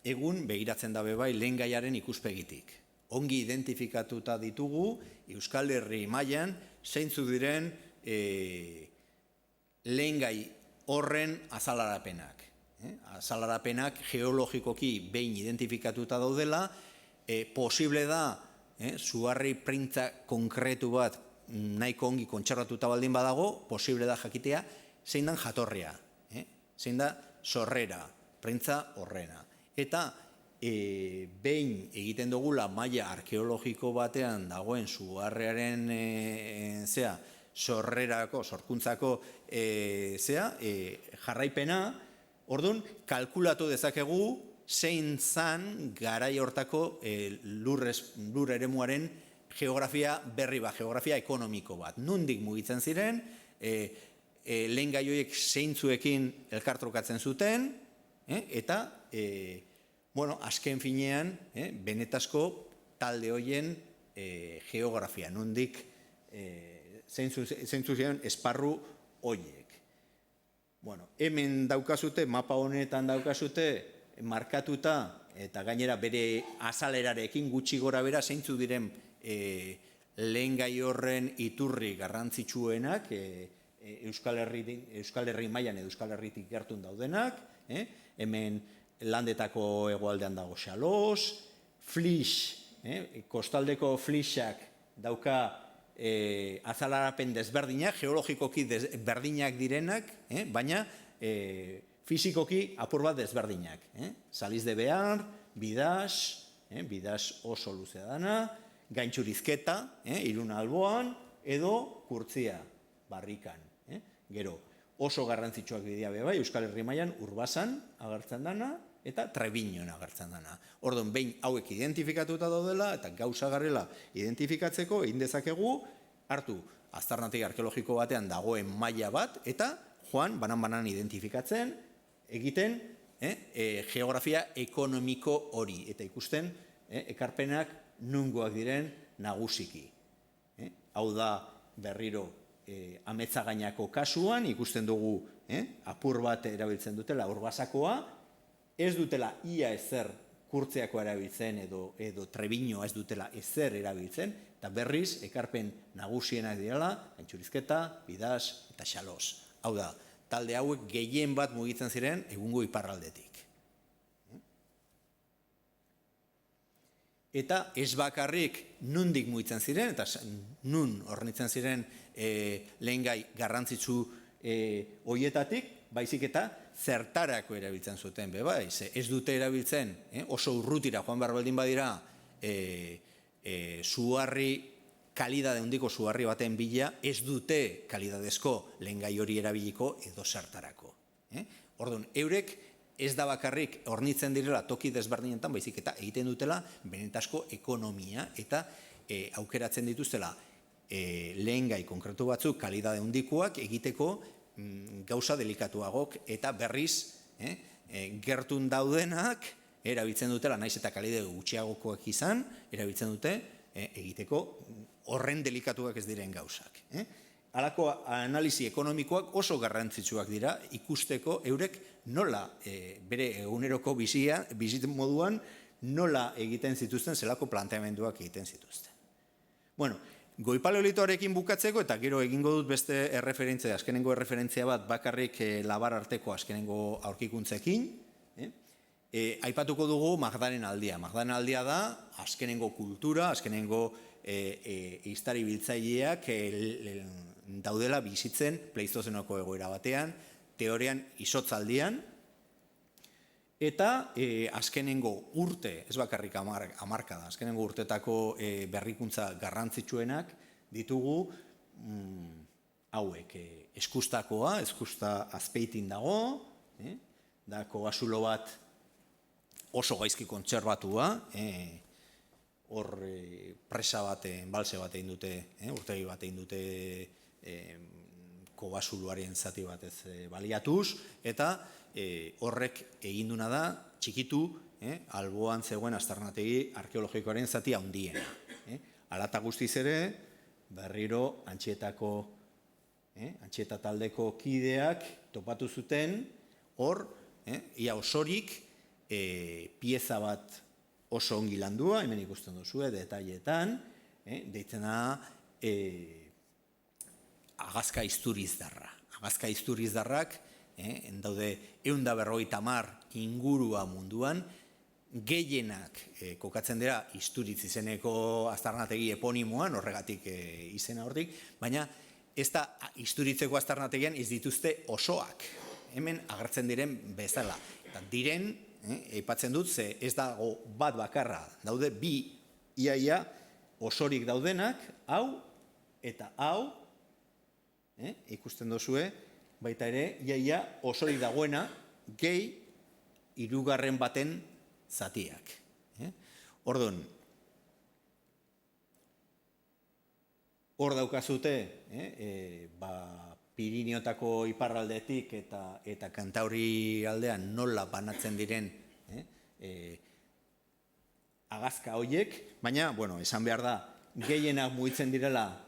egun begiratzen dabe bai lehengaiaren ikuspegitik. Ongi identifikatuta ditugu Euskal Herri mailan zeintzu diren lehengai horren azalarapenak. Azalarapenak geologikoki behin identifikatuta daudela, posible da zuharri printza konkretu bat nahiko ongi kontserbatuta baldin badago, posible da jakitea zein dan jatorria, zein da sorrera, printza horrena. Eta behin egiten dugula maila arkeologiko batean dagoen zuharrearen sorrerako, sorkuntzako jarraipena, orduan kalkulatu dezakegu zein zan garai hortako lur eremuaren geografia berri bat, geografia ekonomiko bat. Nondik mugitzen ziren, lehengai horiek zeintzuekin elkartrukatzen zuten, eta azken finean, benetazko talde horien geografia, nondik zeintzu ziren esparru horiek. Hemen daukazute, mapa honetan daukazute, markatuta, eta gainera bere azalerarekin gutxi gora bera zeintzu diren lehengai horren iturri garrantzitsuenak, Euskal Herri mailan edo Euskal Herritik gertun daudenak, hemen landetako hegoaldean dago Xalos, Flix, kostaldeko Flixak dauka azalarapen desberdinak, geologikoki desberdinak direnak, baina fizikoki apur bat desberdinak. Saliz de Behar, Bidax oso luzea dana, Gaintxurizketa, Iruna alboan, edo Kurtzia, Barrikan. Gero, oso garrantzitsuak dira bai, Euskal Herri mailan Urbasan agertzen dana, eta Trebiñon agertzen dana. Orduan, behin hauek identifikatuta daudela, eta gauza garrela identifikatzeko, egin dezakegu, hartu aztarnategi arkeologiko batean dagoen maila bat, eta joan, banan-banan identifikatzen, egiten geografia ekonomiko hori, eta ikusten ekarpenak nungoak diren nagusiki. Hau da berriro Ametzagainako kasuan, ikusten dugu apur bat erabiltzen dutela Urbasakoa, ez dutela ia ezer Kurtzeako erabiltzen edo Trebiñoa ez dutela ezer erabiltzen, eta berriz ekarpen nagusienak direla, Gaintxurizketa, Bidax eta Xalos. Hau da, talde hauek gehien bat mugitzen ziren egungo iparraldetik. Eta ez bakarrik nundik mugitzen ziren, eta nun hornitzen ziren lehengai garrantzitsu horietatik, baizik eta zertarako erabiltzen zuten, ez dute erabiltzen, oso urrutira joan behar baldin badira, zuharri, kalidade handiko zuharri baten bila, ez dute kalidadezko lehengai hori erabiliko edo zertarako. Orduan, eurek ez da bakarrik hornitzen direla toki desberdinetan, baizik eta egiten dutela benetazko ekonomia eta aukeratzen dituztela lehengai konkretu batzuk kalidade handikoak egiteko gauza delikatuagok eta berriz gertun daudenak erabiltzen dutela, naiz eta kalidade gutxiagokoak izan, erabiltzen dute egiteko horren delikatuak ez diren gauzak. halako analisi ekonomikoak oso garrantzitsuak dira ikusteko eurek nola bere eguneroko bizit moduan nola egiten zituzten, zelako planteamenduak egiten zituzten. Bueno, goi paleolitoarekin bukatzeko, eta gero egingo dut beste erreferentzia, azkenengo erreferentzia bat bakarrik labar arteko azkenengo aurkikuntzekin, aipatuko dugu Magdalen aldia. Magdalen aldia da azkenengo kultura, azkenengo ehiztari biltzaileak daudela bizitzen Pleistozenoko egoera batean, teorian izotzaldian, eta azkenengo urte, ez bakarrik hamarkada, azkenengo urtetako berrikuntza garrantzitsuenak ditugu hauek. Eskustakoa, eskusta Azpeitin dago, da kogasulo bat oso gaizki kontserbatua, hor presa baten, balse bat egin dute, urtegi bat egin dute kobasuluaren zati batez baliatuz, eta horrek eginduna da, txikitu, alboan zegoen aztarnategi arkeologikoaren zati handiena. Hala guztiz ere, berriro Antxieta taldeko kideak topatu zuten, hor, ia osorik, pieza bat oso ongi landua, hemen ikusten duzue, detailetan, deitzena agazka isturizdarra. Agazka isturizdarrak, daude 150 ingurua munduan, gehienak kokatzen dira Isturiz izeneko aztarnategi eponimoan, horregatik izena hortik, baina ez da Isturitzeko aztarnategian ez dituzte osoak, hemen agertzen diren bezala. Eta diren, aipatzen dut, ze ez dago bat bakarra, daude bi iaia osorik daudenak, hau eta hau, ikusten duzue, baita ere, iaia osorik dagoena, gehi hirugarren baten zatiak. Orduan, hor daukazute, Pirineotako iparraldetik eta Kantauri aldean nola banatzen diren agazka horiek, baina, esan behar da, gehienak mugitzen direla,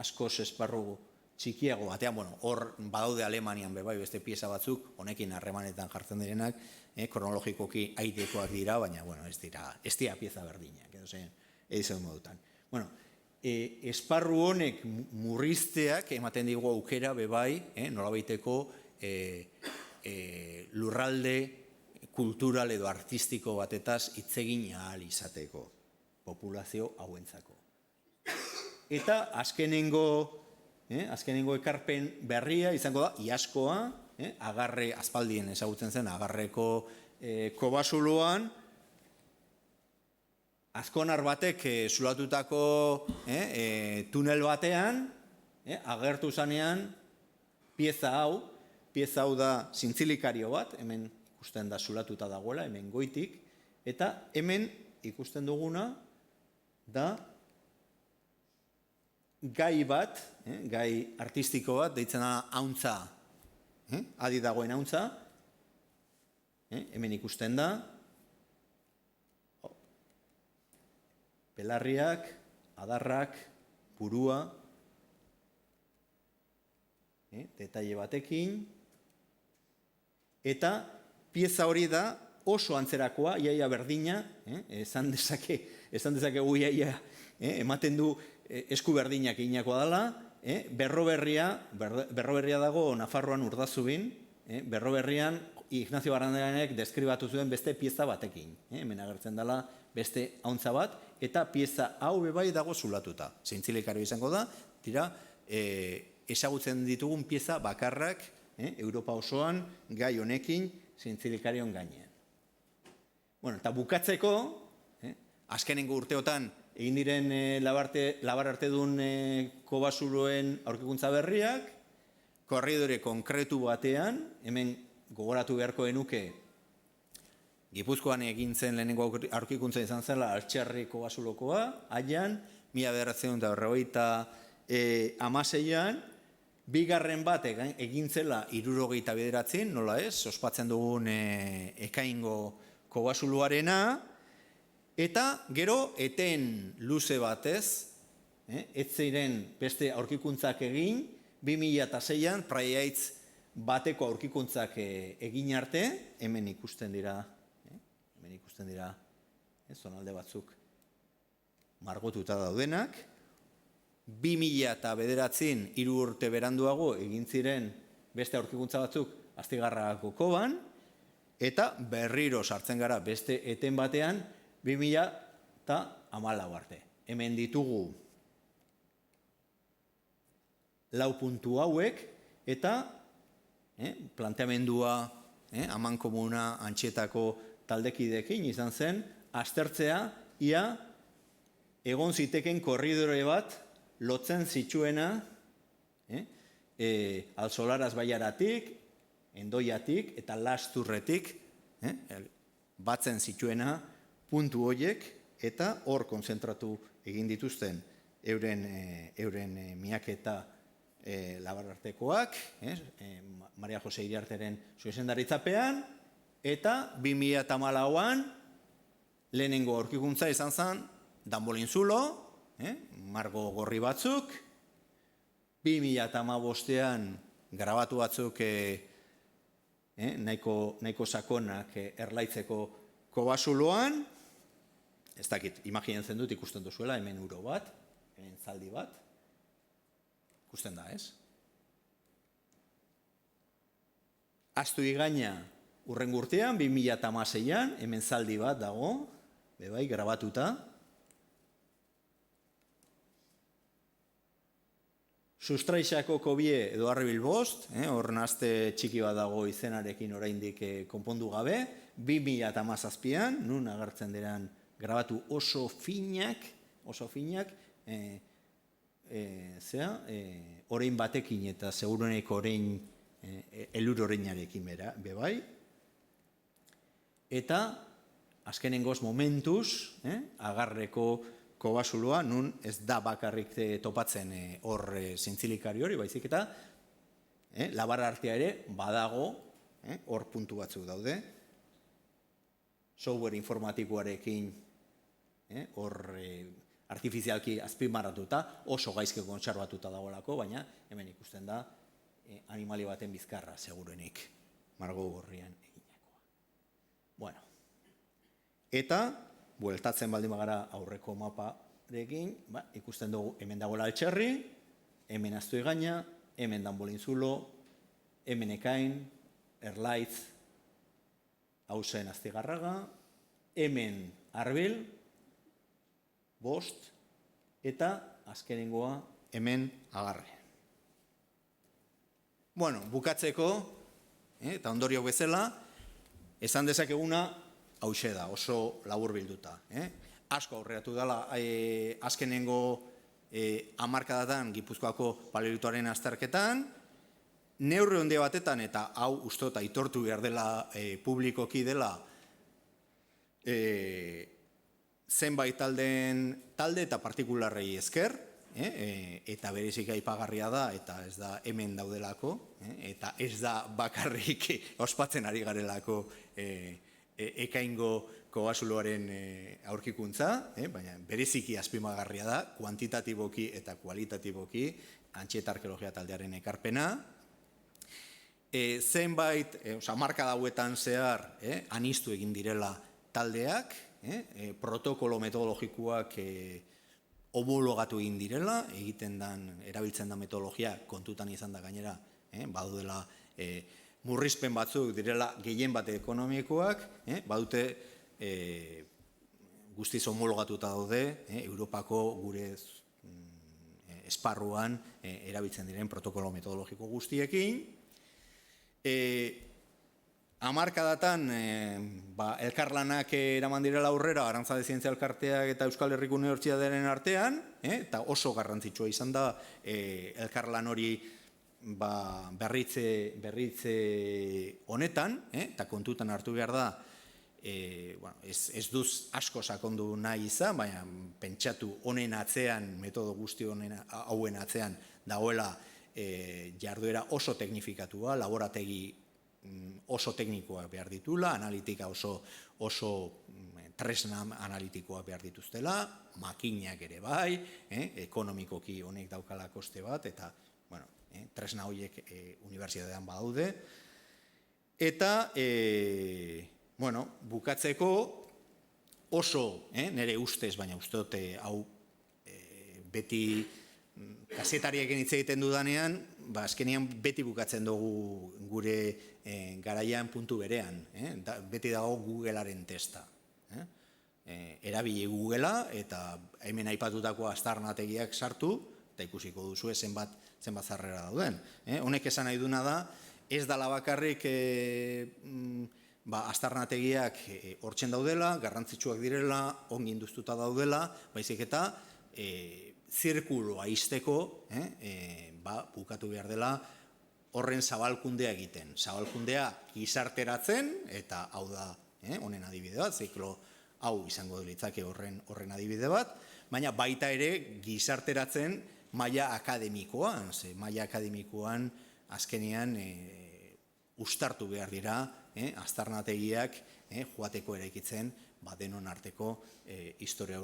askoz esparru txikiago batean, hor badaude Alemanian bebai beste pieza batzuk, honekin harremanetan jartzen direnak, kronologikoki aitekoak dira, baina, ez dira pieza berdinak, edo modutan. Esparru honek murrizteak ematen digu aukera bebai, nolabaiteko lurralde kultural edo artistiko batetaz hitz egin ahal izateko populazio hauentzako. Eta azkenengo ekarpen berria izango da iaskoa, agarre aspaldien ezagutzen zen agarreko kobasuluan, azkonar batek zulatutako tunel batean, agertu zanean, pieza hau da zintzilikario bat, hemen ikusten da zulatuta dagoela, hemen goitik, eta hemen ikusten duguna da gai bat, gai artistiko bat, deitzen da hauntza, adi dagoen hauntza, hemen ikusten da, belarriak, adarrak, burua, detaile batekin, eta pieza hori da oso antzerakoa, iaia berdina, esan dezakegu iaia, ematen du esku berdinak eginakoa dela, berroberria dago Nafarroan Urdazubin, berroberrian Ignacio Baranderanek deskribatu zuen beste pieza batekin, hemen agertzen dela beste hauntza bat, eta pieza hau bebai dago zulatuta. Zintzilikario izango da, dira, ezagutzen ditugun pieza bakarrak, Europa osoan, gai honekin, zintzilikarion gainean. Eta bukatzeko, azkenengo urteotan, egin diren labar artedun kobasuloen aurkikuntza berriak, korridore konkretu batean, hemen gogoratu beharko genuke, Gipuzkoan egin zen lehenengo aurkikuntza izan zela Altxerri kobasulokoa, haian, 1916an, bigarren bat egin zela 1979, nola ez, ospatzen dugun ekaingo kobasuluarena, eta gero eten luze batez, ez ziren beste aurkikuntzak egin, 2006an Praiaitz bateko aurkikuntzak egin arte, hemen ikusten dira zonalde batzuk margotuta daudenak, 2009an 3 urte beranduago egin ziren beste aurkikuntza batzuk Astigarragako koban, eta berriro sartzen gara beste eten batean 2014 arte. Hemen ditugu 4 puntu hauek, eta planteamendua amankomuna Antxietako taldekideekin izan zen, aztertzea ia egon ziteken korridore bat lotzen zituena Alsolaraz baiaratik, Endoiatik eta Lasturretik batzen zituena puntu horiek, eta hor konzentratu egin dituzten euren miaketa labarartekoak, Maria Jose Iriarteren zuzendaritzapean, eta 2014an lehenengo aurkikuntza izan zen Danbolinzulo, margo gorri batzuk, 2015an grabatu batzuk nahiko sakonak Erlaitzeko Kobasuloan, ez dakit, imaginatzen dut ikusten duzuela, hemen uro bat, hemen zaldi bat, ikusten da, ez? Astu igaina urrengo urtean, 2016an, hemen zaldi bat dago, bebai, grabatuta. Sustraixako kobie edo Harribil bost, hor nazte txiki bat dago izenarekin oraindik konpondu gabe, 2017an, nun agertzen diren grabatu oso finak, orain batekin eta segurueneko orain elur orainarekin bebai. Eta azkenengoz momentuz, Agarreko Kobasuloa, nun ez da bakarrik topatzen hor zintzilikari hori, baizik eta labar artea ere badago, hor puntu batzuk daude, software informatikoarekin hor artifizialki azpimarratuta, oso gaizke kontserbatuta dagoelako, baina hemen ikusten da animali baten bizkarra, seguruenik, margo gorrian eginakoa. Bueno, eta bueltatzen baldin bagara aurreko maparekin, ikusten dugu hemen dagoela Altxerri, hemen Astuigaina, hemen Danbolinzulo, hemen Ekain, Erlaitz, hausen Astigarraga, hemen Harribil, bost, eta azkenengoa hemen Agarre. Bueno, bukatzeko, eta ondorio bezala, esan dezakeguna hauxe da, oso labur bilduta. Asko aurreratu dela azkenengo hamarkadatan Gipuzkoako paleolitoaren azterketan, neurri honde batetan, eta hau ustot aitortu behar dela publikoki dela, zenbait talde eta partikularrei esker, eta berezik aipagarria da, eta ez da hemen daudelako, eta ez da bakarrik ospatzen ari garelako Ekaingo Kobasuloaren aurkikuntza, baina bereziki azpimagarria da, kuantitatiboki eta kualitatiboki, Antxieta Arkeologia taldearen ekarpena. Zenbait, marka dauetan zehar, anistu egin direla taldeak, protokolo metodologikoak homologatu egin direla, erabiltzen da metodologia kontutan izan da gainera, badudela murrizpen batzuk direla gehien bate ekonomikoak, badute guztiz homologatuta daude, Europako gure esparruan erabiltzen diren protokolo metodologiko guztiekin. Hamarkadatan elkarlanak eraman direla aurrera, Arantzade Zientzia Elkarteak eta Euskal Herriko Unibertsitatearen artean, eta oso garrantzitsua izan da elkarlan hori berritze honetan, eta kontutan hartu behar da, ez duz asko sakondu nahi izan, baina pentsatu honen atzean, metodo guzti hauen atzean, dagoela jarduera oso teknifikatua, laborategi oso teknikoak behar ditula, analitika oso tresna analitikoak behar dituztela, makinak ere bai, ekonomikoki honek daukala koste bat, eta tresna horiek unibertsitatean badaude. Eta, bukatzeko oso, nire ustez, baina uste dute hau beti kazetariekin hitz egiten dudanean, azkenean beti bukatzen dugu gure garaian puntu berean. Beti dago Googlearen testa. Erabili Googlea eta hemen aipatutako aztarnategiak sartu, eta ikusiko duzu zenbat zarrera dauden. Honek esan nahi duna da, ez dala bakarrik aztarnategiak hortzen daudela, garrantzitsuak direla, ongi induztuta daudela, baizik eta zirkuloa izteko bukatu behar dela horren zabalkundea egiten. Zabalkundea gizarteratzen, eta hau da honen adibide bat, ziklo hau izango litzake horren adibide bat, baina baita ere gizarteratzen maila akademikoan, maila akademikoan azkenean ustartu behar dira aztarnategiak joateko eraikitzen denon arteko historia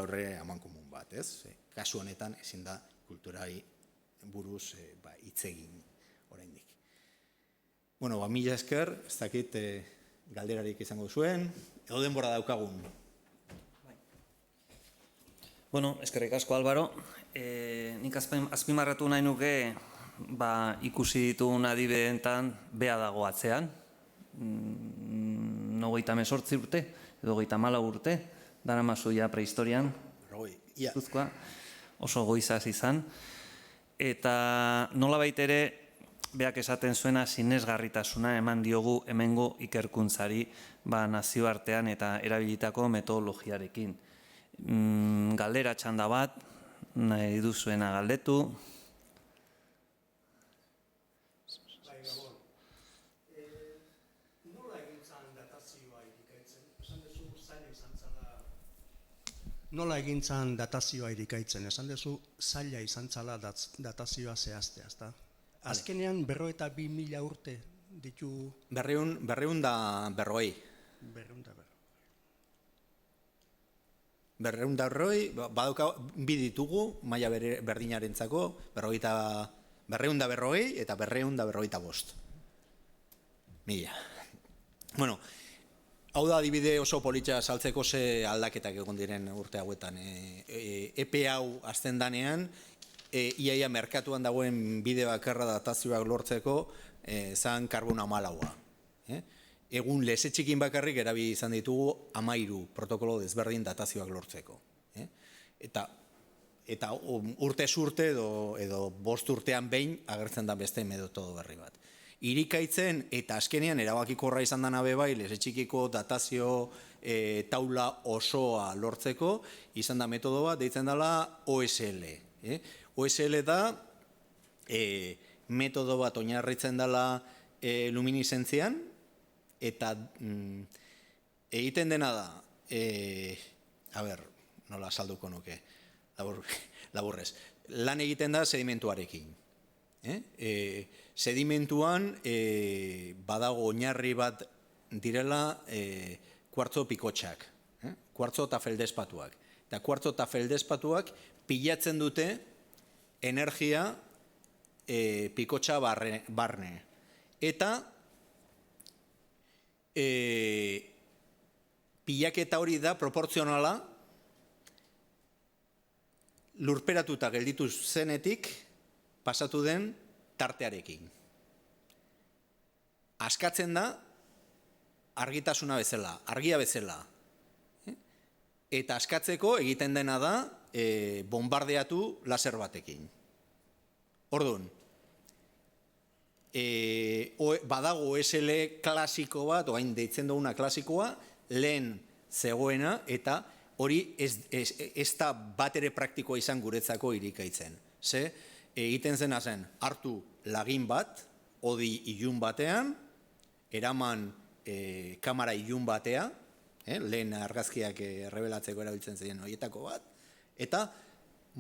horre amankomun bat, ez? Kasu honetan ezin da kulturai buruz hitz egin oraindik. Mila esker, ez dakit galderarik izango zuen, edo denbora daukagun. Eskerrik asko, Álvaro. Nik azpimarratu nahi nuke ikusi ditugun adibideetan bea dago atzean. 98 urte, edo 94 urte, daramazu ja prehistorian. Gipuzkoa, oso goizaz izan. Eta nolabait ere, beak esaten zuena sinesgarritasuna eman diogu hemengo ikerkuntzari nazioartean eta erabilitako metodologiarekin. Galdera txanda bat, nahi duzuena galdetu. Nola egin zan datazioa irikaitzen? Esan dezu zaila izan zala... Nola egin zan datazioa irikaitzen? Esan dezu zaila izan zala datazioa zehaztea, ezta? Azkenean 52.000 urte ditu... 240. 240, badauka bi ditugu, maila berdinarentzako, 240 eta 245. Bueno, hau da adibide oso politxa saltzeko ze aldaketak egon diren urte hauetan. Epe hau azten danean, iaia merkatuan dagoen bide bakarra datazioak lortzeko zan karbono 14. Egun leze txikin bakarrik erabili izan ditugu 13 protokolo desberdin datazioak lortzeko. Eta urtez urte edo 5 urtean behin agertzen da beste metodo berri bat. Irikaitzen eta azkenean erabakikorra izan dana bai leze txikiko datazio taula osoa lortzeko izan da metodo bat deitzen dela OSL. OSL da metodo bat oinarritzen dela luminizentzian, eta egiten dena da, nola salduko nuke, laburrez, lan egiten da sedimentuarekin. Sedimentuan badago oinarri bat direla kuartzo pikotxak, kuartzo eta feldespatuak. Eta kuartzo eta feldespatuak pilatzen dute energia pikotxa barne. Eta pilaketa hori da proportzionala lurperatuta gelditu zenetik pasatu den tartearekin. Askatzen da argitasuna bezala, argia bezala. Eta askatzeko egiten dena da bombardeatu laser batekin. Orduan, badago OSL klasiko bat, oain deitzen duguna klasikoa, lehen zegoena, eta hori ez da bat ere praktikoa izan guretzako irikaitzen. Ze, egiten zena zen, hartu lagin bat, odi ilun batean, eraman kamera ilun batea, lehen argazkiak errebelatzeko erabiltzen ziren horietako bat, eta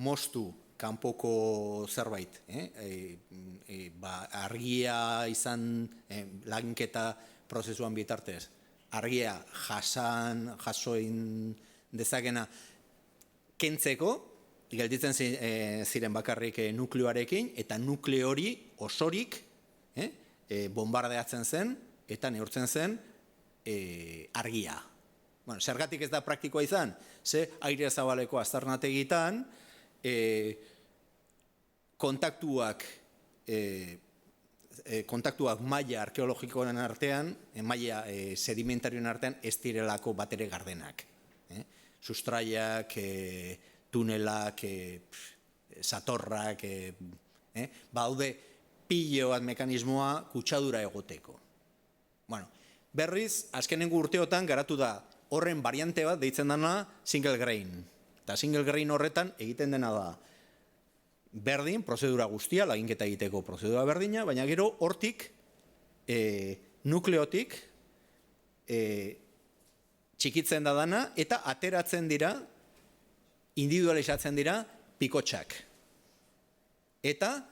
moztu kanpoko zerbait, argia izan laginketa prozesuan bitartez, argia jasoin dezakena kentzeko, gelditzen ziren bakarrik nukleoarekin, eta nukleo hori osorik bombardeatzen zen, eta neurtzen zen argia. Bueno, zergatik ez da praktikoa izan, ze aire zabaleko aztarnategitan kontaktuak maila arkeologikoen artean, maila sedimentarioen artean ez direlako batere gardenak. Sustraiak, tunelak, satorrak, baude pilo bat mekanismoa kutsadura egoteko. Bueno, berriz, azkenengo urteotan garatu da horren variante bat deitzen dena single grain. Eta single grain horretan egiten dena da berdin, prozedura guztia, laginketa egiteko prozedura berdina, baina gero hortik, nukleotik, txikitzen da dana, eta ateratzen dira, individualizatzen dira, pikotxak. Eta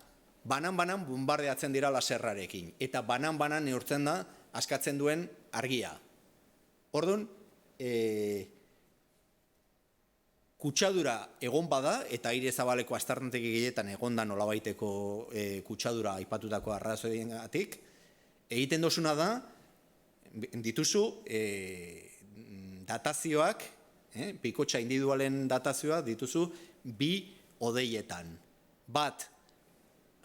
banan-banan bombardeatzen dira laserrarekin. Eta banan-banan neurtzen da, askatzen duen argia. Orduan, kutsadura egon bada, eta aire zabaleko aztarnategi gehietan egon da nolabaiteko kutsadura aipatutako arrazoiengatik, egiten dozuna da, dituzu datazioak, pikotxa individualen datazioa dituzu bi odeietan. Bat,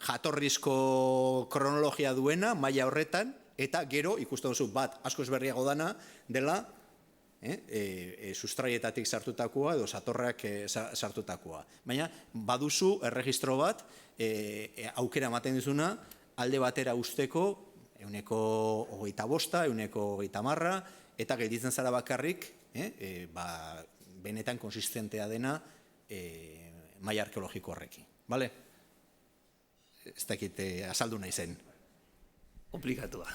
jatorrizko kronologia duena, maila horretan, eta gero ikusten duzu bat askoz berriago dana dela sustraietatik sartutakoa edo satorrak sartutakoa. Baina baduzu erregistro bat aukera ematen dizuna alde batera usteko 25%, 30%, eta gelditzen zara bakarrik benetan konsistentea dena maila arkeologiko horrekin. Bale? Ez dakit azaldu nahi zen. Komplikatua.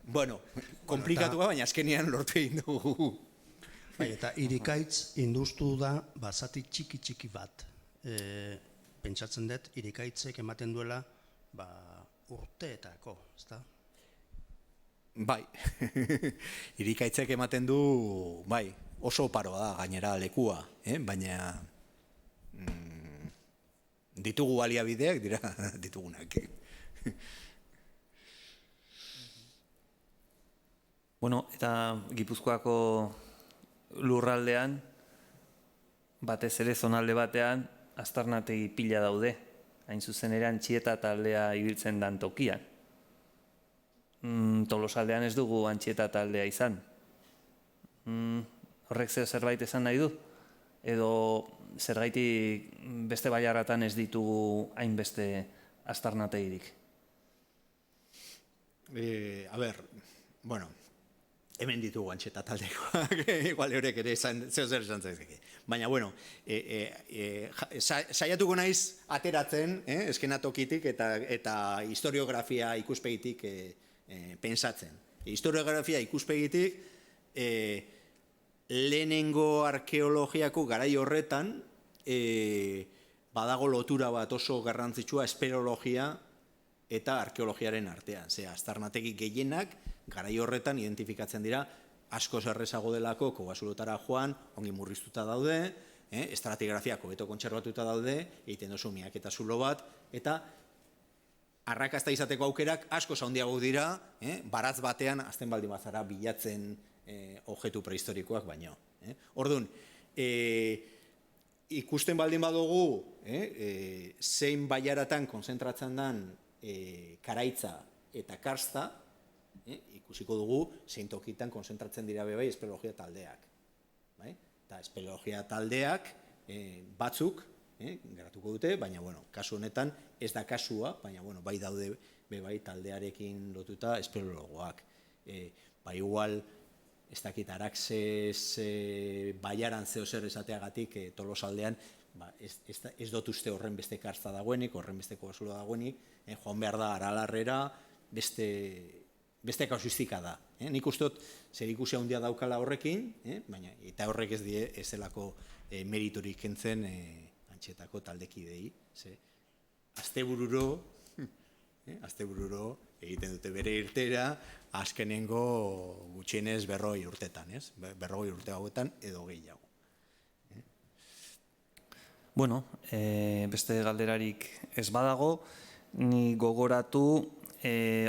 Bueno, komplikatua, baina azkenean lortu egin dugu. Eta irikaitz induztu da basati txiki bat. Pentsatzen dut, irikaitzek ematen duela urteetako, ezta? Bai, irikaitzek ematen du, bai, oso oparoa da gainera lekua, baina ditugu baliabideak dira ditugunak. Bueno, eta Gipuzkoako lurraldean, batez ere zonalde batean, aztarnategi pila daude. Hain zuzen ere Antxieta taldea ibiltzen dan tokian. Tolosaldean ez dugu Antxieta taldea izan. Horrek zerbait esan nahi du? Edo zergaitik beste bailarratan ez ditugu hainbeste aztarnategirik? A ber, bueno, hemen ditugu Antxieta taldekoak, igual eurek ere zer esan zaizkeke. Baina, bueno, saiatuko naiz ateratzen, eskenatokitik eta historiografia ikuspegitik pensatzen. Historiografia ikuspegitik lehenengo arkeologiako garai horretan badago lotura bat oso garrantzitsua esperologia eta arkeologiaren artean. Aztarnategi gehienak garai horretan identifikatzen dira askoz errezago delako kobasulotara joan, ongi murriztuta daude, estratigrafiako beto kontserbatuta daude, egiten dozu miaketa zulo bat, eta arrakasta izateko aukerak askoz handiago dira, baratz batean azten baldin bazara bilatzen objektu prehistorikoak baino. Orduan, ikusten baldin badugu, zein bailaratan konzentratzen den karaitza eta karsta, ikusiko dugu zein tokitan konzentratzen dira bebai espeleologia taldeak. Eta espeleologia taldeak batzuk geratuko dute, baina kasu honetan ez da kasua, baina bai daude bebai taldearekin lotuta espeleologoak. Igual, ez dakit Araxes baiaran zeo zer esateagatik Tolosaldean ez dut uste horren beste karsta dagoenik, horren beste kobazulo dagoenik, joan behar da Aralarrera beste kausistika da. Nik uste dut zer ikusia handia daukala horrekin, eta horrek ez delako meriturik kentzen Antxietako taldekidei. Astebururo astebururo egiten dute bere irtera, azkenengo gutxienez 40 urtetan, 40 urte hauetan edo gehiago. Bueno, beste galderarik ez badago, ni gogoratu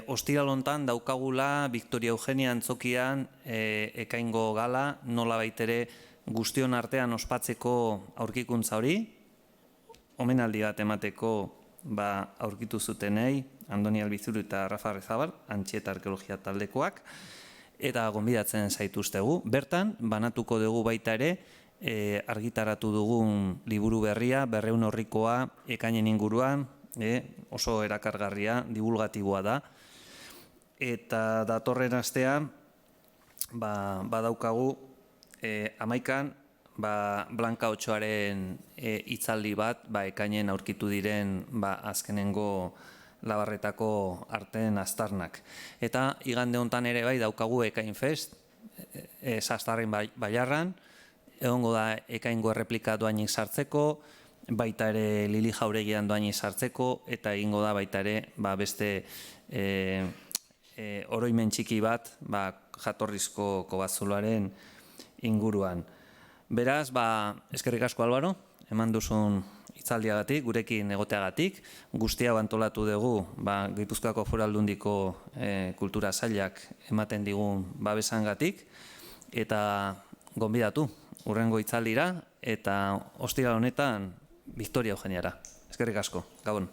ostiral hontan daukagula Victoria Eugenia antzokian ekaingo gala, nola baitere guztion artean ospatzeko aurkikuntza hori, omenaldi bat emateko aurkitu zutenei, Andoni Albizuru eta Rafa Rezabal, Antxieta Arkeologia taldekoak, eta gonbidatzen zaituztegu. Bertan, banatuko dugu baita ere, argitaratu dugun liburu berria, 200 orrikoa, ekainen inguruan, oso erakargarria, divulgatiboa da. Eta datorren astean, badaukagu, 11an, Blanka Otsoaren hitzaldi bat, ekainen aurkitu diren azkenengo Labarretako arteen aztarnak. Eta igande hontan ere bai daukagu Ekain Fest, Sastarren Bailarran, egongo da ekaingo erreplika doainik sartzeko, baita ere Lili Jauregian doainik sartzeko, eta egingo da baita ere beste oroimen txiki bat jatorrizko kobazuloaren inguruan. Beraz, eskerrik asko Albaro, eman duzun hitzaldiagatik, gurekin egoteagatik, guztia antolatu dugu Gipuzkoako Foru Aldundiko kultura sailak ematen digun babesangatik, eta gonbidatu hurrengo hitzaldira eta ostiral honetan Victoria Eugeniara. Eskerrik asko, Gabon.